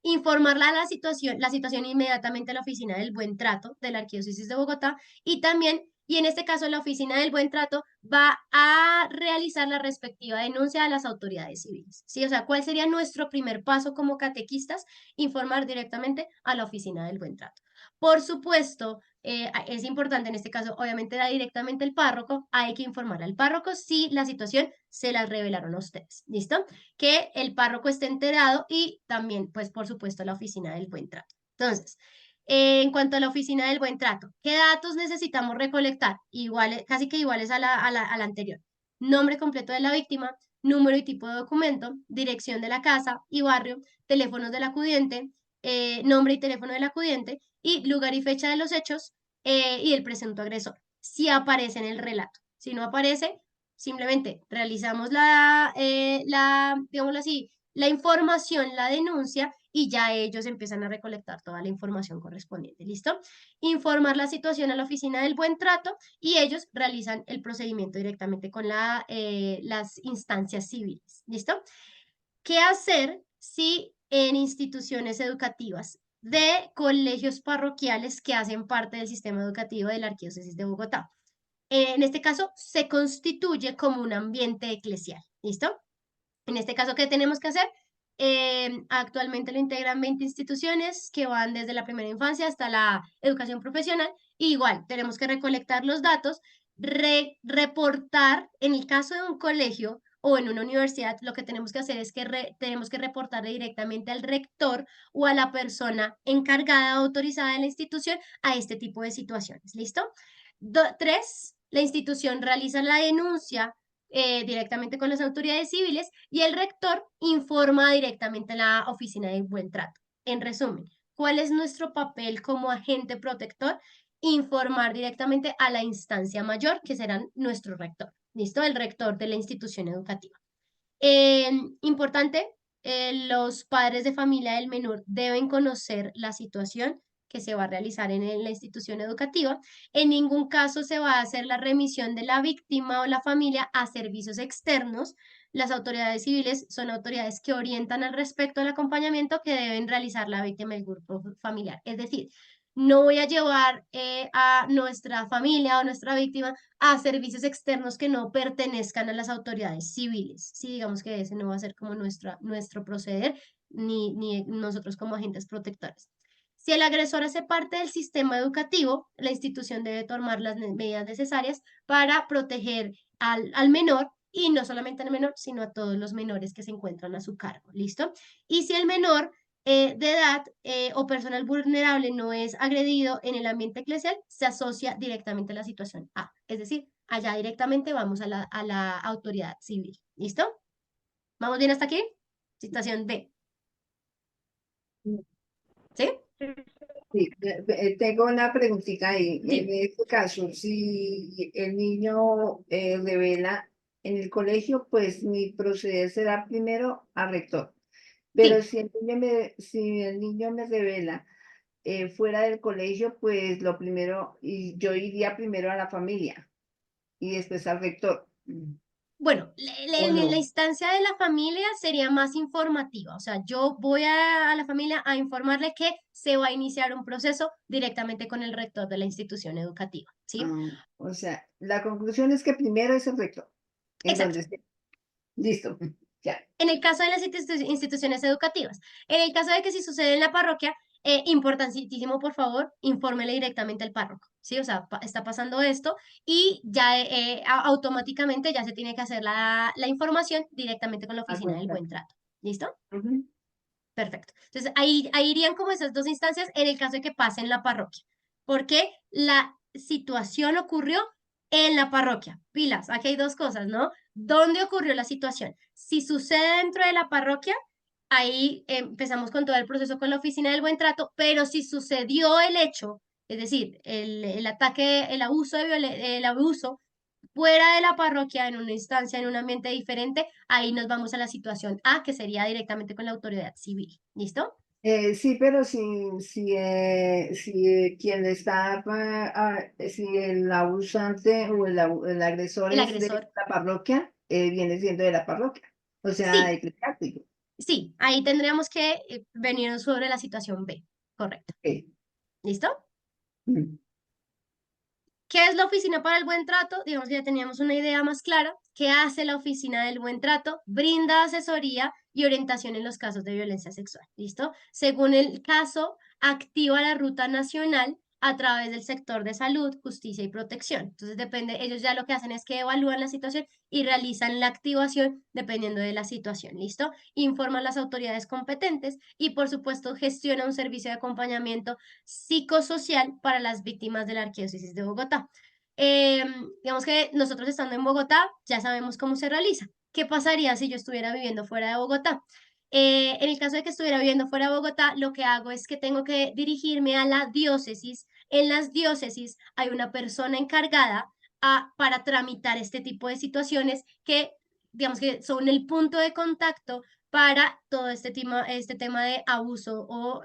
Informarla a la situación inmediatamente a la Oficina del Buen Trato de la Arquidiócesis de Bogotá y también, y en este caso la Oficina del Buen Trato va a realizar la respectiva denuncia a las autoridades civiles. ¿Sí? O sea, ¿cuál sería nuestro primer paso como catequistas? Informar directamente a la Oficina del Buen Trato. Por supuesto, es importante en este caso, obviamente da directamente el párroco, hay que informar al párroco si la situación se la revelaron a ustedes, ¿listo? Que el párroco esté enterado y también, pues, por supuesto, la oficina del buen trato. Entonces, en cuanto a la oficina del buen trato, ¿qué datos necesitamos recolectar? Iguales, casi que iguales a la anterior. Nombre completo de la víctima, número y tipo de documento, dirección de la casa y barrio, teléfonos del acudiente, nombre y teléfono del acudiente y lugar y fecha de los hechos y el presunto agresor, si aparece en el relato. Si no aparece, simplemente realizamos digámoslo así, la información, la denuncia y ya ellos empiezan a recolectar toda la información correspondiente. ¿Listo? Informar la situación a la oficina del buen trato y ellos realizan el procedimiento directamente con las instancias civiles. ¿Listo? ¿Qué hacer si en instituciones educativas de colegios parroquiales que hacen parte del sistema educativo de la Arquidiócesis de Bogotá? En este caso, se constituye como un ambiente eclesial. ¿Listo? En este caso, ¿qué tenemos que hacer? Actualmente lo integran 20 instituciones que van desde la primera infancia hasta la educación profesional. Igual, tenemos que recolectar los datos, reportar, en el caso de un colegio o en una universidad, lo que tenemos que hacer es que tenemos que reportarle directamente al rector o a la persona encargada, autorizada de la institución a este tipo de situaciones. ¿Listo? Tres, la institución realiza la denuncia directamente con las autoridades civiles y el rector informa directamente a la oficina de buen trato. En resumen, ¿cuál es nuestro papel como agente protector? Informar directamente a la instancia mayor, que será nuestro rector, ¿listo? El rector de la institución educativa. Importante, los padres de familia del menor deben conocer la situación que se va a realizar en la institución educativa. En ningún caso se va a hacer la remisión de la víctima o la familia a servicios externos. Las autoridades civiles son autoridades que orientan al respecto del acompañamiento que deben realizar la víctima y el grupo familiar. Es decir, no voy a llevar a nuestra familia o nuestra víctima a servicios externos que no pertenezcan a las autoridades civiles. Sí, digamos que ese no va a ser como nuestro proceder, ni nosotros como agentes protectores. Si el agresor hace parte del sistema educativo, la institución debe tomar las medidas necesarias para proteger al menor, y no solamente al menor, sino a todos los menores que se encuentran a su cargo. ¿Listo? Y si el menor de edad o personal vulnerable no es agredido en el ambiente eclesial, se asocia directamente a la situación A. Es decir, allá directamente vamos a la autoridad civil. ¿Listo? ¿Vamos bien hasta aquí? Situación B. ¿Sí? Sí, tengo una preguntita ahí. En Dime. este caso, si el niño revela en el colegio, pues mi proceder será primero al rector. Pero Sí. si el niño me revela fuera del colegio, pues lo primero, y yo iría primero a la familia y después al rector. Bueno, ¿O en la no? instancia de la familia sería más informativa, o sea, yo voy a la familia a informarle que se va a iniciar un proceso directamente con el rector de la institución educativa, ¿sí? Ah, o sea, la conclusión es que primero es el rector, en Exacto. donde esté. Listo, ya. En el caso de las instituciones educativas, en el caso de que si sucede en la parroquia, importantísimo, por favor, infórmele directamente al párroco, ¿sí? O sea, está pasando esto y ya automáticamente ya se tiene que hacer la información directamente con la Al oficina del contrario. buen trato. ¿Listo? Ujú. Perfecto. Entonces, ahí irían como esas dos instancias en el caso de que pase en la parroquia, porque la situación ocurrió en la parroquia. Pilas, aquí hay dos cosas, ¿no? ¿Dónde ocurrió la situación? Si sucede dentro de la parroquia, ahí empezamos con todo el proceso con la oficina del buen trato, pero si sucedió el hecho, es decir, el ataque, el abuso fuera de la parroquia, en una instancia, en un ambiente diferente, ahí nos vamos a la situación A, que sería directamente con la autoridad civil. ¿Listo? Sí, pero si quien está, si el abusante o el agresor El es de agresor. la parroquia, viene siendo de la parroquia, o sea, Sí, eclesiástico. sí, ahí tendríamos que venirnos sobre la situación B. Correcto. Ok. ¿Listo? Mm. ¿Qué es la Oficina para el Buen Trato? Digamos que ya teníamos una idea más clara. ¿Qué hace la Oficina del Buen Trato? Brinda asesoría y orientación en los casos de violencia sexual. ¿Listo? Según el caso, activa la ruta nacional a través del sector de salud, justicia y protección. Entonces, depende, ellos ya lo que hacen es que evalúan la situación y realizan la activación dependiendo de la situación. ¿Listo? Informan las autoridades competentes y, por supuesto, gestiona un servicio de acompañamiento psicosocial para las víctimas de la Arquidiócesis de Bogotá. Digamos que nosotros estando en Bogotá ya sabemos cómo se realiza. ¿Qué pasaría si yo estuviera viviendo fuera de Bogotá? En el caso de que estuviera viviendo fuera de Bogotá, lo que hago es que tengo que dirigirme a la diócesis. En las diócesis hay una persona encargada para tramitar este tipo de situaciones que, digamos que son el punto de contacto para todo este tema de abuso o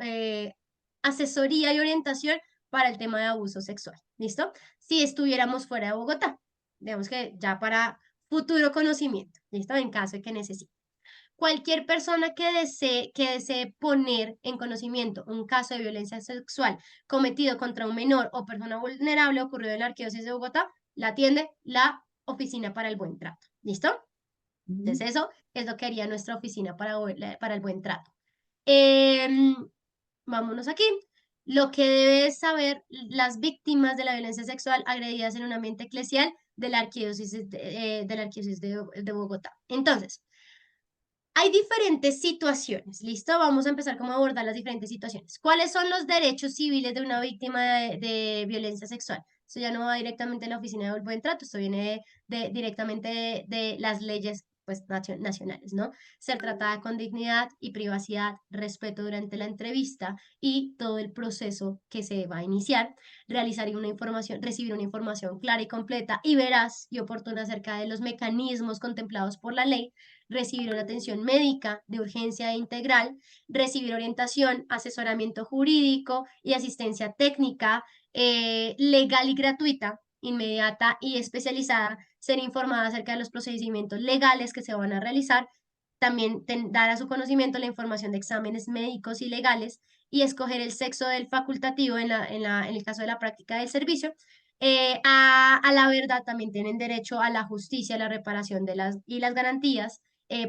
asesoría y orientación para el tema de abuso sexual. ¿Listo? Si estuviéramos fuera de Bogotá, digamos que ya para futuro conocimiento, ¿listo? En caso de que necesite. Cualquier persona que desee poner en conocimiento un caso de violencia sexual cometido contra un menor o persona vulnerable ocurrido en la Arquidiócesis de Bogotá, la atiende la Oficina para el Buen Trato. ¿Listo? Ujú. Entonces, eso es lo que haría nuestra Oficina para el Buen Trato. Em, Vámonos aquí. Lo que deben saber las víctimas de la violencia sexual agredidas en un ambiente eclesial de la arquidiócesis de Bogotá. Entonces, hay diferentes situaciones, ¿listo? Vamos a empezar como a abordar las diferentes situaciones. ¿Cuáles son los derechos civiles de una víctima de violencia sexual? Esto ya no va directamente a la oficina del buen trato, esto viene directamente de las leyes pues, nacionales, ¿no? Ser tratada con dignidad y privacidad, respeto durante la entrevista y todo el proceso que se va a iniciar, recibir una información clara y completa y veraz y oportuna acerca de los mecanismos contemplados por la ley, recibir una atención médica de urgencia e integral, recibir orientación, asesoramiento jurídico y asistencia técnica legal y gratuita, inmediata y especializada, ser informada acerca de los procedimientos legales que se van a realizar, también dar a su conocimiento la información de exámenes médicos y legales y escoger el sexo del facultativo en el caso de la práctica del servicio. A la verdad también tienen derecho a la justicia, a la reparación y las garantías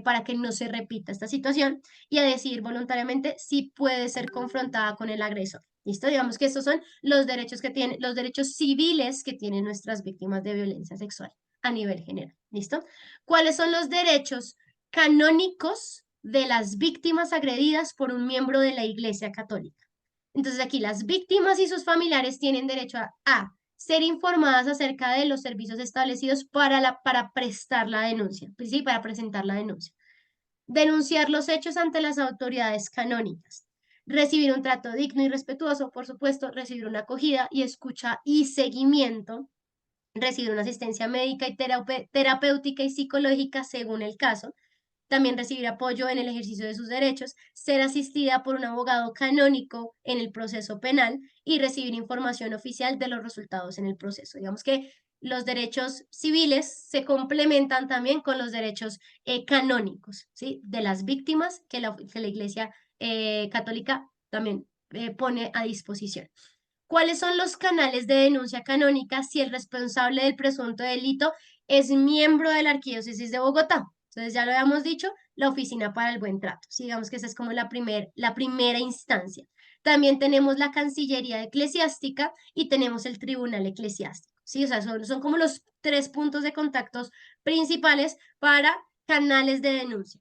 para que no se repita esta situación y a decidir voluntariamente si puede ser confrontada con el agresor. ¿Listo? Digamos que estos son los derechos que tienen, los derechos civiles que tienen nuestras víctimas de violencia sexual a nivel general. ¿Listo? ¿Cuáles son los derechos canónicos de las víctimas agredidas por un miembro de la Iglesia Católica? Entonces aquí las víctimas y sus familiares tienen derecho a ser informadas acerca de los servicios establecidos para prestar la denuncia, pues sí, para presentar la denuncia. Denunciar los hechos ante las autoridades canónicas. Recibir un trato digno y respetuoso, por supuesto, recibir una acogida y escucha y seguimiento. Recibir una asistencia médica y terapéutica y psicológica según el caso. También recibir apoyo en el ejercicio de sus derechos, ser asistida por un abogado canónico en el proceso penal y recibir información oficial de los resultados en el proceso. Digamos que los derechos civiles se complementan también con los derechos canónicos, ¿sí? De las víctimas que la Iglesia Católica también pone a disposición. ¿Cuáles son los canales de denuncia canónica si el responsable del presunto delito es miembro de la Arquidiócesis de Bogotá? Entonces, ya lo habíamos dicho, la Oficina para el Buen Trato. Sí, digamos que esa es como la primera instancia. También tenemos la Cancillería Eclesiástica y tenemos el Tribunal Eclesiástico. Sí, o sea, son como los 3 puntos de contactos principales para canales de denuncia.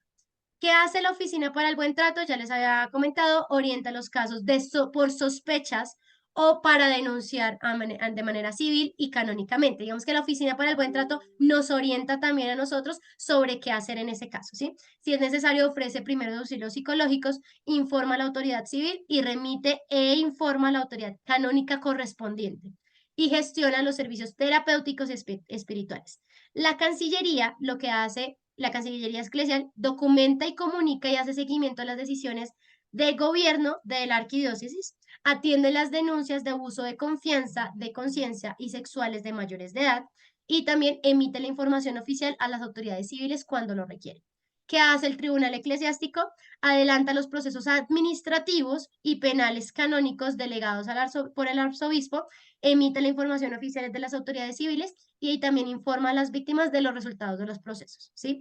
¿Qué hace la Oficina para el Buen Trato? Ya les había comentado, orienta los casos por sospechas o para denunciar de manera civil y canónicamente. Digamos que la Oficina para el Buen Trato nos orienta también a nosotros sobre qué hacer en ese caso, ¿sí? Si es necesario, ofrece primeros auxilios psicológicos, informa a la autoridad civil y remite e informa a la autoridad canónica correspondiente y gestiona los servicios terapéuticos y espirituales. La Cancillería lo que hace, la Cancillería Eclesial documenta y comunica y hace seguimiento a las decisiones de gobierno de la arquidiócesis, atiende las denuncias de abuso de confianza, de conciencia y sexuales de mayores de edad y también emite la información oficial a las autoridades civiles cuando lo requieren. ¿Qué hace el Tribunal Eclesiástico? Adelanta los procesos administrativos y penales canónicos delegados por el arzobispo, emite la información oficial de las autoridades civiles y también informa a las víctimas de los resultados de los procesos, ¿sí?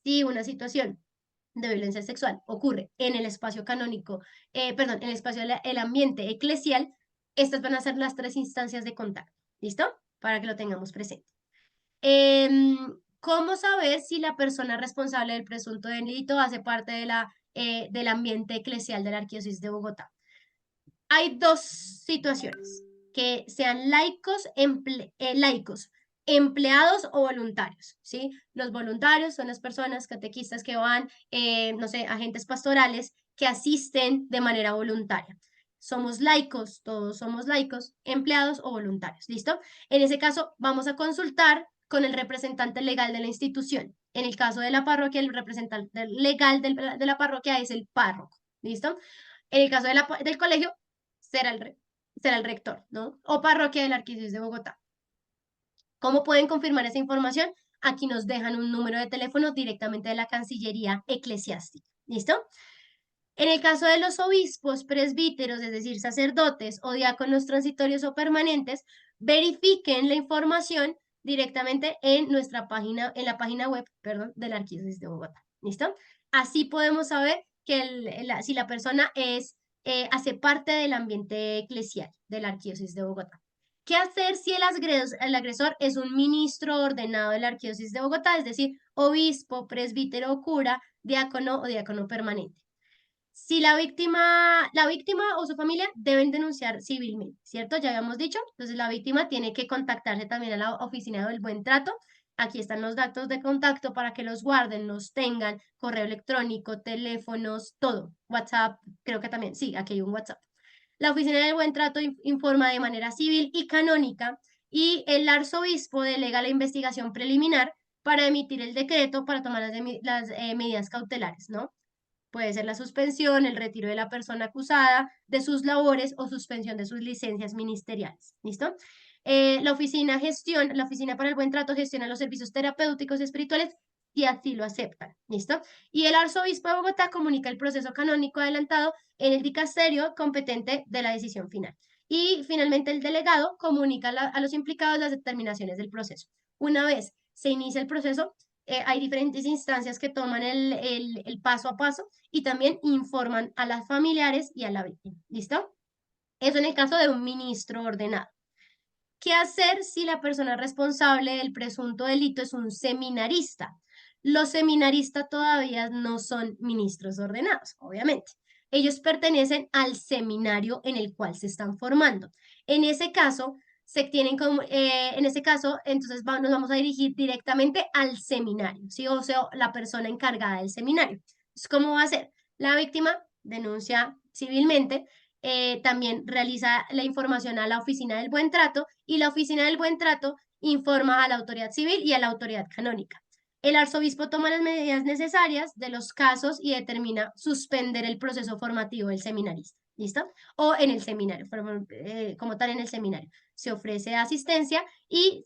Si una situación de violencia sexual ocurre en el espacio canónico, en el espacio del ambiente eclesial, estas van a ser las 3 instancias de contacto, ¿listo? Para que lo tengamos presente. ¿Cómo saber si la persona responsable del presunto delito hace parte del ambiente eclesial de la Arquidiócesis de Bogotá? Hay 2 situaciones, que sean laicos, empleados o voluntarios, ¿sí? Los voluntarios son las personas catequistas que van, no sé, agentes pastorales que asisten de manera voluntaria. Somos laicos, todos somos laicos, empleados o voluntarios, ¿listo? En ese caso, vamos a consultar con el representante legal de la institución. En el caso de la parroquia, el representante legal de la parroquia es el párroco, ¿listo? En el caso del colegio, será el rector, ¿no? O parroquia de la Arquidiócesis de Bogotá. ¿Cómo pueden confirmar esa información? Aquí nos dejan un número de teléfono directamente de la Cancillería Eclesiástica. ¿Listo? En el caso de los obispos, presbíteros, es decir, sacerdotes o diáconos transitorios o permanentes, verifiquen la información directamente en la página web, de la Arquidiócesis de Bogotá. ¿Listo? Así podemos saber si la persona hace parte del ambiente eclesial de la Arquidiócesis de Bogotá. ¿Qué hacer si el agresor es un ministro ordenado de la Arquidiócesis de Bogotá, es decir, obispo, presbítero o cura, diácono o diácono permanente? Si la víctima o su familia deben denunciar civilmente, ¿cierto? Ya habíamos dicho, entonces la víctima tiene que contactarse también a la Oficina del Buen Trato Aquí están los datos de contacto para que los guarden, los tengan, correo electrónico, teléfonos, todo. WhatsApp, creo que también, sí, aquí hay un WhatsApp. La Oficina del Buen Trato informa de manera civil y canónica y el arzobispo delega la investigación preliminar para emitir el decreto para tomar las medidas cautelares, ¿no? Puede ser la suspensión, el retiro de la persona acusada de sus labores o suspensión de sus licencias ministeriales. ¿Listo? La Oficina para el Buen Trato gestiona los servicios terapéuticos y espirituales y así lo aceptan. ¿Listo? Y el arzobispo de Bogotá comunica el proceso canónico adelantado en el dicasterio competente de la decisión final. Y finalmente el delegado comunica a los implicados las determinaciones del proceso. Una vez se inicia el proceso, hay diferentes instancias que toman el paso a paso y también informan a las familiares y a la víctima. ¿Listo? Eso en el caso de un ministro ordenado. ¿Qué hacer si la persona responsable del presunto delito es un seminarista? Los seminaristas todavía no son ministros ordenados, obviamente. Ellos pertenecen al seminario en el cual se están formando. En ese caso, entonces nos vamos a dirigir directamente al seminario, ¿sí? O sea, la persona encargada del seminario. Entonces, ¿cómo va a ser? La víctima denuncia civilmente, también realiza la información a la Oficina del Buen Trato y la Oficina del Buen Trato informa a la autoridad civil y a la autoridad canónica. El arzobispo toma las medidas necesarias de los casos y determina suspender el proceso formativo del seminarista. ¿Listo? O en el seminario, como tal en el seminario. Se ofrece asistencia y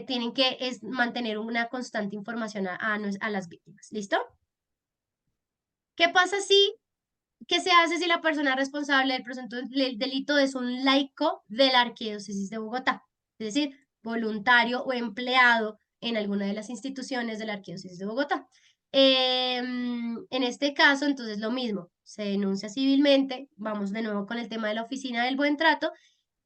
tienen que mantener una constante información a las víctimas. ¿Listo? ¿Qué pasa si ¿Qué se hace si la persona responsable del presunto delito es un laico de la Arquidiócesis de Bogotá? Es decir, voluntario o empleado en alguna de las instituciones de la Arquidiócesis de Bogotá. En este caso, entonces lo mismo, se denuncia civilmente, vamos de nuevo con el tema de la Oficina del Buen Trato,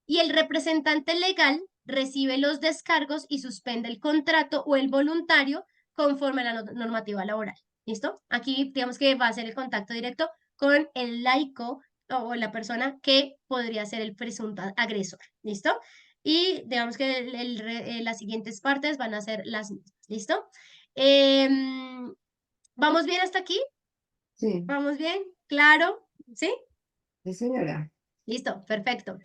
y el representante legal recibe los descargos y suspende el contrato o el voluntario conforme a la normativa laboral. ¿Listo? Aquí digamos que va a ser el contacto directo con el laico o la persona que podría ser el presunto agresor. ¿Listo? Y digamos que las siguientes partes van a ser las mismas. ¿Listo? ¿Vamos bien hasta aquí? Sí, ¿Vamos bien? ¿Claro? ¿Sí? sí, señora. Listo, perfecto.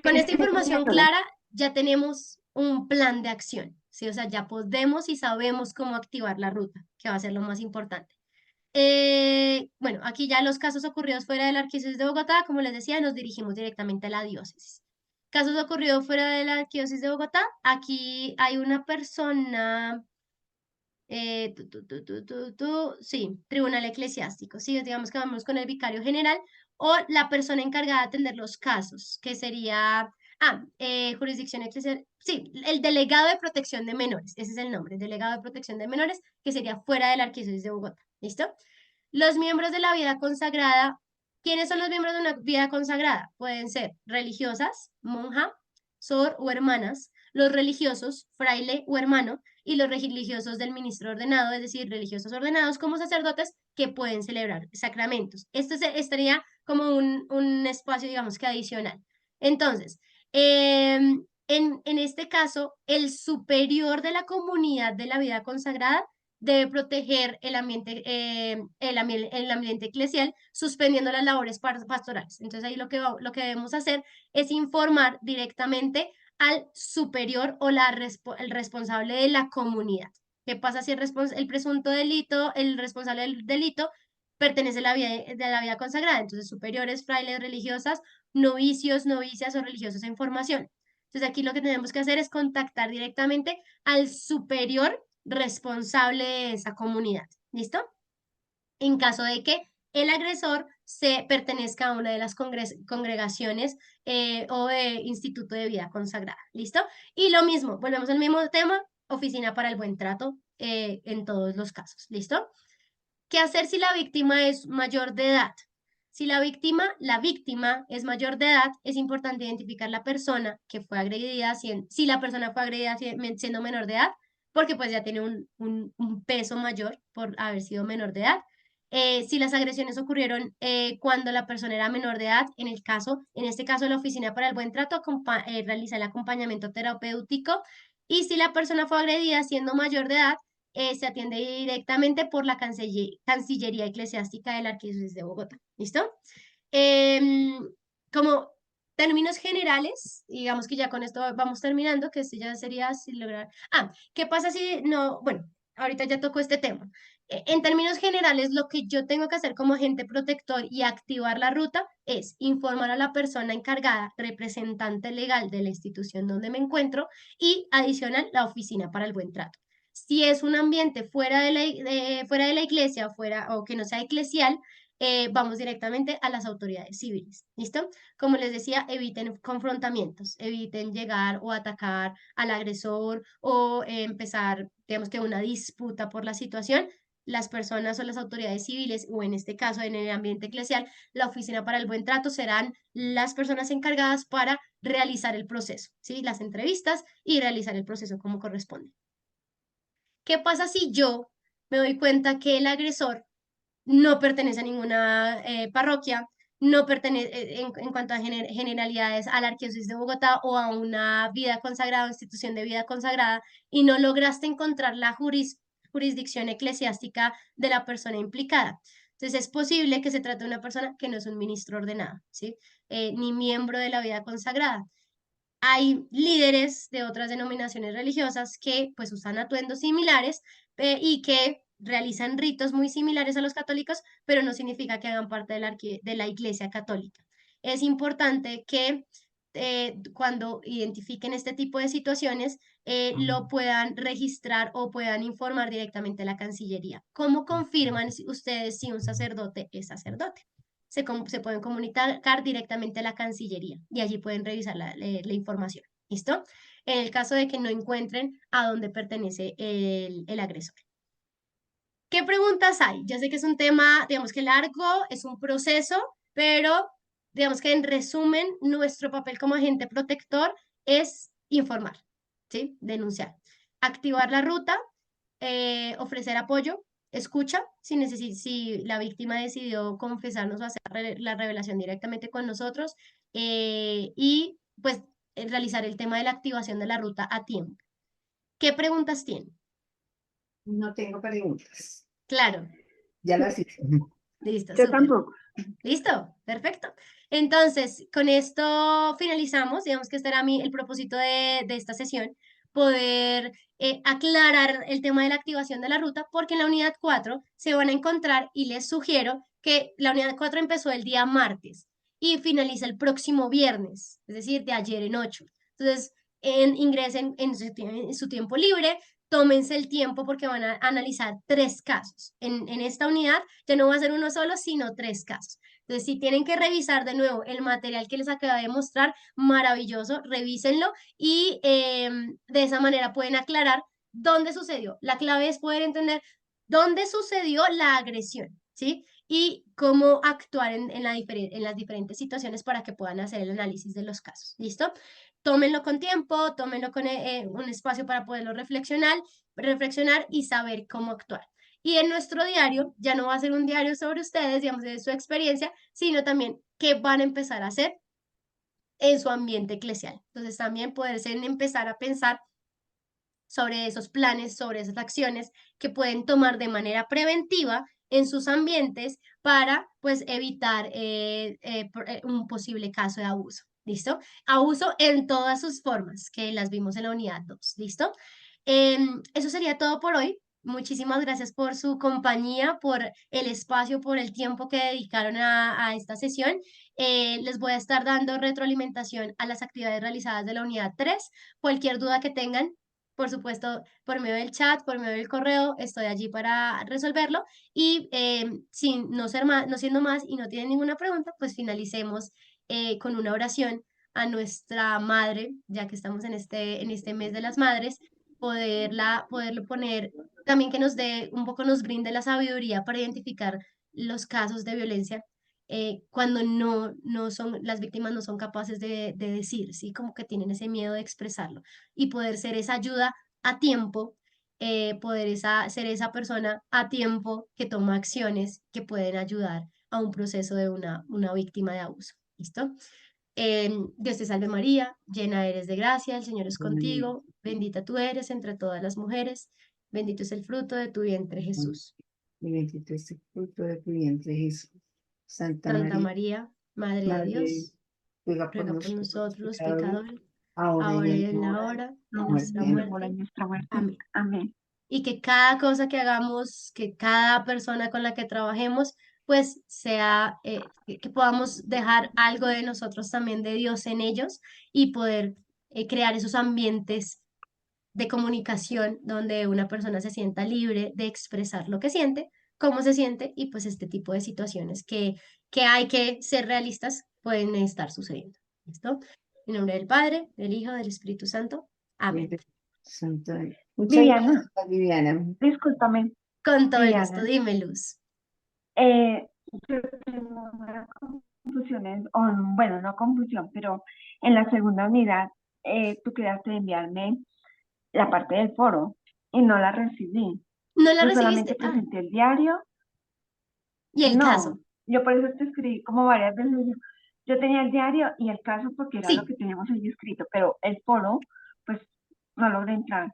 Con esta información clara ya tenemos un plan de acción, ¿sí? O sea, ya podemos y sabemos cómo activar la ruta, que va a ser lo más importante. Bueno, aquí ya los casos ocurridos fuera de la Arquidiócesis de Bogotá, como les decía, nos dirigimos directamente a la diócesis. Casos ocurridos fuera de la Arquidiócesis de Bogotá, aquí hay una persona, sí, tribunal eclesiástico, sí, digamos que vamos con el vicario general o la persona encargada de atender los casos, que sería, jurisdicción eclesiástica, sí, el delegado de protección de menores, ese es el nombre, delegado de protección de menores, que sería fuera de la Arquidiócesis de Bogotá, ¿listo? Los miembros de la vida consagrada, ¿quiénes son los miembros de una vida consagrada? Pueden ser religiosas, monja, sor o hermanas, los religiosos, fraile o hermano, y los religiosos del ministro ordenado, es decir, religiosos ordenados como sacerdotes que pueden celebrar sacramentos. Esto estaría como un espacio, digamos que adicional. Entonces, en este caso, el superior de la comunidad de la vida consagrada debe proteger el ambiente eclesial, suspendiendo las labores pastorales. Entonces ahí lo que debemos hacer es informar directamente al superior o el responsable de la comunidad. ¿Qué pasa si el presunto delito, el responsable del delito, pertenece a la vida consagrada? Entonces, superiores, frailes, religiosas, novicios, novicias o religiosos en formación. Entonces, aquí lo que tenemos que hacer es contactar directamente al superior responsable de esa comunidad. ¿Listo? En caso de que el agresor se pertenezca a una de las congregaciones o instituto de vida consagrada. ¿Listo? Y lo mismo, volvemos al mismo tema, oficina para el buen trato en todos los casos. ¿Listo? ¿Qué hacer si la víctima es mayor de edad? Si la víctima es mayor de edad, es importante identificar la persona que fue agredida, si la persona fue agredida siendo menor de edad, porque pues ya tiene un peso mayor por haber sido menor de edad. Si las agresiones ocurrieron cuando la persona era menor de edad, en este caso la Oficina para el Buen Trato realiza el acompañamiento terapéutico Y si la persona fue agredida siendo mayor de edad, se atiende directamente por la Cancillería Eclesiástica de la Arquidiócesis de Bogotá. ¿Listo? Em, Como términos generales, digamos que ya con esto vamos terminando, que esto ya sería si lograr. ¿Qué pasa si no? Bueno, ahorita ya tocó este tema. En términos generales, lo que yo tengo que hacer como agente protector y activar la ruta es informar a la persona encargada, representante legal de la institución donde me encuentro y adicional la oficina para el buen trato. Si es un ambiente fuera de la iglesia, fuera o que no sea eclesial, vamos directamente a las autoridades civiles. ¿Listo? Como les decía, eviten confrontamientos, eviten llegar o atacar al agresor o empezar, digamos que una disputa por la situación. Las personas o las autoridades civiles, o en este caso en el ambiente eclesial, la Oficina para el Buen Trato serán las personas encargadas para realizar el proceso, ¿sí? Las entrevistas y realizar el proceso como corresponde. ¿Qué pasa si yo me doy cuenta que el agresor no pertenece a ninguna parroquia, no pertenece en cuanto a generalidades a la Arquidiócesis de Bogotá o a una vida consagrada, institución de vida consagrada, y no lograste encontrar la jurisdicción eclesiástica de la persona implicada? Entonces es posible que se trate de una persona que no es un ministro ordenado, ¿sí? Ni miembro de la vida consagrada. Hay líderes de otras denominaciones religiosas que pues usan atuendos similares y que realizan ritos muy similares a los católicos, pero no significa que hagan parte de la Iglesia Católica. Es importante que cuando identifiquen este tipo de situaciones, lo puedan registrar o puedan informar directamente a la Cancillería. ¿Cómo confirman ustedes si un sacerdote es sacerdote? Se pueden comunicar directamente a la Cancillería y allí pueden revisar la información. ¿Listo? En el caso de que no encuentren a dónde pertenece el agresor. ¿Qué preguntas hay? Yo sé que es un tema, digamos que largo, es un proceso, pero digamos que en resumen, nuestro papel como agente protector es informar, ¿sí? Denunciar, activar la ruta, ofrecer apoyo, escucha, si la víctima decidió confesarnos o hacer la revelación directamente con nosotros, y pues realizar el tema de la activación de la ruta a tiempo. ¿Qué preguntas tienen? No tengo preguntas. Claro, Ya las hice. listo, Yo súper. tampoco. Listo, perfecto. Entonces, con esto finalizamos. Digamos que este era el propósito de esta sesión, poder aclarar el tema de la activación de la ruta, porque en la unidad 4 se van a encontrar y les sugiero que la unidad 4 empezó el día martes y finaliza el próximo viernes, es decir, de ayer en 8. Entonces, ingresen en su tiempo libre, tómense el tiempo porque van a analizar 3 casos. En esta unidad ya no va a ser uno solo, sino 3 casos. Entonces, si tienen que revisar de nuevo el material que les acabo de mostrar, maravilloso, revísenlo y de esa manera pueden aclarar dónde sucedió. La clave es poder entender dónde sucedió la agresión, ¿sí? Y cómo actuar en las diferentes situaciones para que puedan hacer el análisis de los casos. ¿Listo? Tómenlo con tiempo, tómenlo con un espacio para poderlo reflexionar y saber cómo actuar. Y en nuestro diario ya no va a ser un diario sobre ustedes, digamos, de su experiencia, sino también qué van a empezar a hacer en su ambiente eclesial. Entonces también poderse empezar a pensar sobre esos planes, sobre esas acciones que pueden tomar de manera preventiva en sus ambientes para pues evitar un posible caso de abuso. ¿Listo? Abuso en todas sus formas, que las vimos en la unidad 2. ¿Listo? Eso sería todo por hoy. Muchísimas gracias por su compañía, por el espacio, por el tiempo que dedicaron a esta sesión. Les voy a estar dando retroalimentación a las actividades realizadas de la unidad 3. Cualquier duda que tengan, por supuesto, por medio del chat, por medio del correo, estoy allí para resolverlo. Y sin no ser más, no siendo más y no tienen ninguna pregunta, pues finalicemos con una oración a nuestra madre, ya que estamos en este mes de las madres, poderlo poner, también que nos dé, un poco nos brinde la sabiduría para identificar los casos de violencia cuando no son, las víctimas no son capaces de decir, ¿sí? Como que tienen ese miedo de expresarlo y poder ser esa ayuda a tiempo, ser esa persona a tiempo que toma acciones que pueden ayudar a un proceso de una víctima de abuso. ¿Listo? Dios te salve María, llena eres de gracia, el Señor es contigo, Bendita tú eres entre todas las mujeres, bendito es el fruto de tu vientre, Jesús. Y bendito es el fruto de tu vientre, Jesús. Santa Santa María, María, Madre de Madre de Dios, Dios, ruega por ruega por nosotros nosotros los pecadores, pecadores, ahora y ahora y en en la la hora hora de de nuestra muerte. Amén. Ahora en muerte. nuestra muerte. Amén. Amén. Y que cada cosa que hagamos, que cada persona con la que trabajemos, pues sea, que podamos dejar algo de nosotros también, de Dios en ellos y poder crear esos ambientes de comunicación donde una persona se sienta libre de expresar lo que siente, cómo se siente y pues este tipo de situaciones que hay que ser realistas pueden estar sucediendo. ¿Listo? En nombre del Padre, del Hijo, del Espíritu Santo. Amén. Santa. Muchas Viviana, gracias, Viviana. discúlpame, Con todo el gusto, Viviana. dime, Luz. Yo tengo una confusión, bueno, no confusión, pero en la segunda unidad tú quedaste de enviarme la parte del foro y no la recibí. ¿No la Yo solamente recibiste? Ah, presenté el diario. y el caso. No, yo por eso te escribí como varias veces. Yo tenía el diario y el caso porque era lo Sí, que teníamos ahí escrito, pero el foro, pues no logré entrar.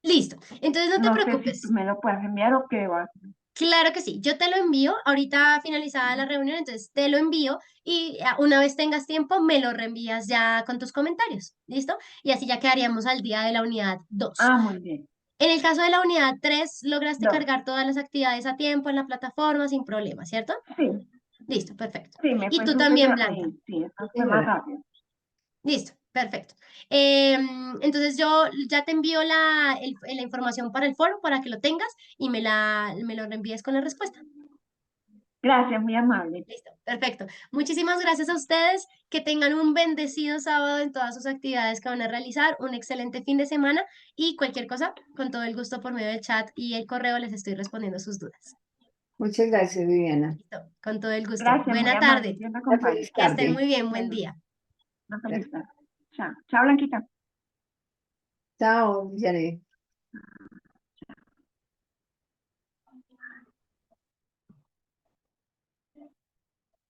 listo. Entonces no te No sé si tú preocupes. me lo puedes enviar o qué vas. Claro que sí, yo te lo envío ahorita finalizada la reunión, entonces te lo envío y una vez tengas tiempo me lo reenvías ya con tus comentarios, ¿listo? Y así ya quedaríamos al día de la unidad 2. Ah, muy bien. En el caso de la unidad 3 lograste Dos. cargar todas las actividades a tiempo en la plataforma sin problema, ¿cierto? Sí, Listo, perfecto. sí, me Y fue tú súper también, Blanca. ahí. Sí, esto fue más Señora, rápido. Listo, perfecto. Entonces yo ya te envío la información para el foro para que lo tengas y me lo reenvíes con la respuesta. Gracias, muy amable. Listo, perfecto. Muchísimas gracias a ustedes. Que tengan un bendecido sábado en todas sus actividades que van a realizar, un excelente fin de semana y cualquier cosa, con todo el gusto por medio del chat y el correo les estoy respondiendo sus dudas. muchas gracias, Viviana. Listo, con todo el gusto. Gracias, muy Buena amable. tarde. Dios me Una acompañe. feliz Que estén tarde. muy bien. Buen Bueno, día. una feliz tarde. Chao. Chao, Blanquita. Chao, Janet.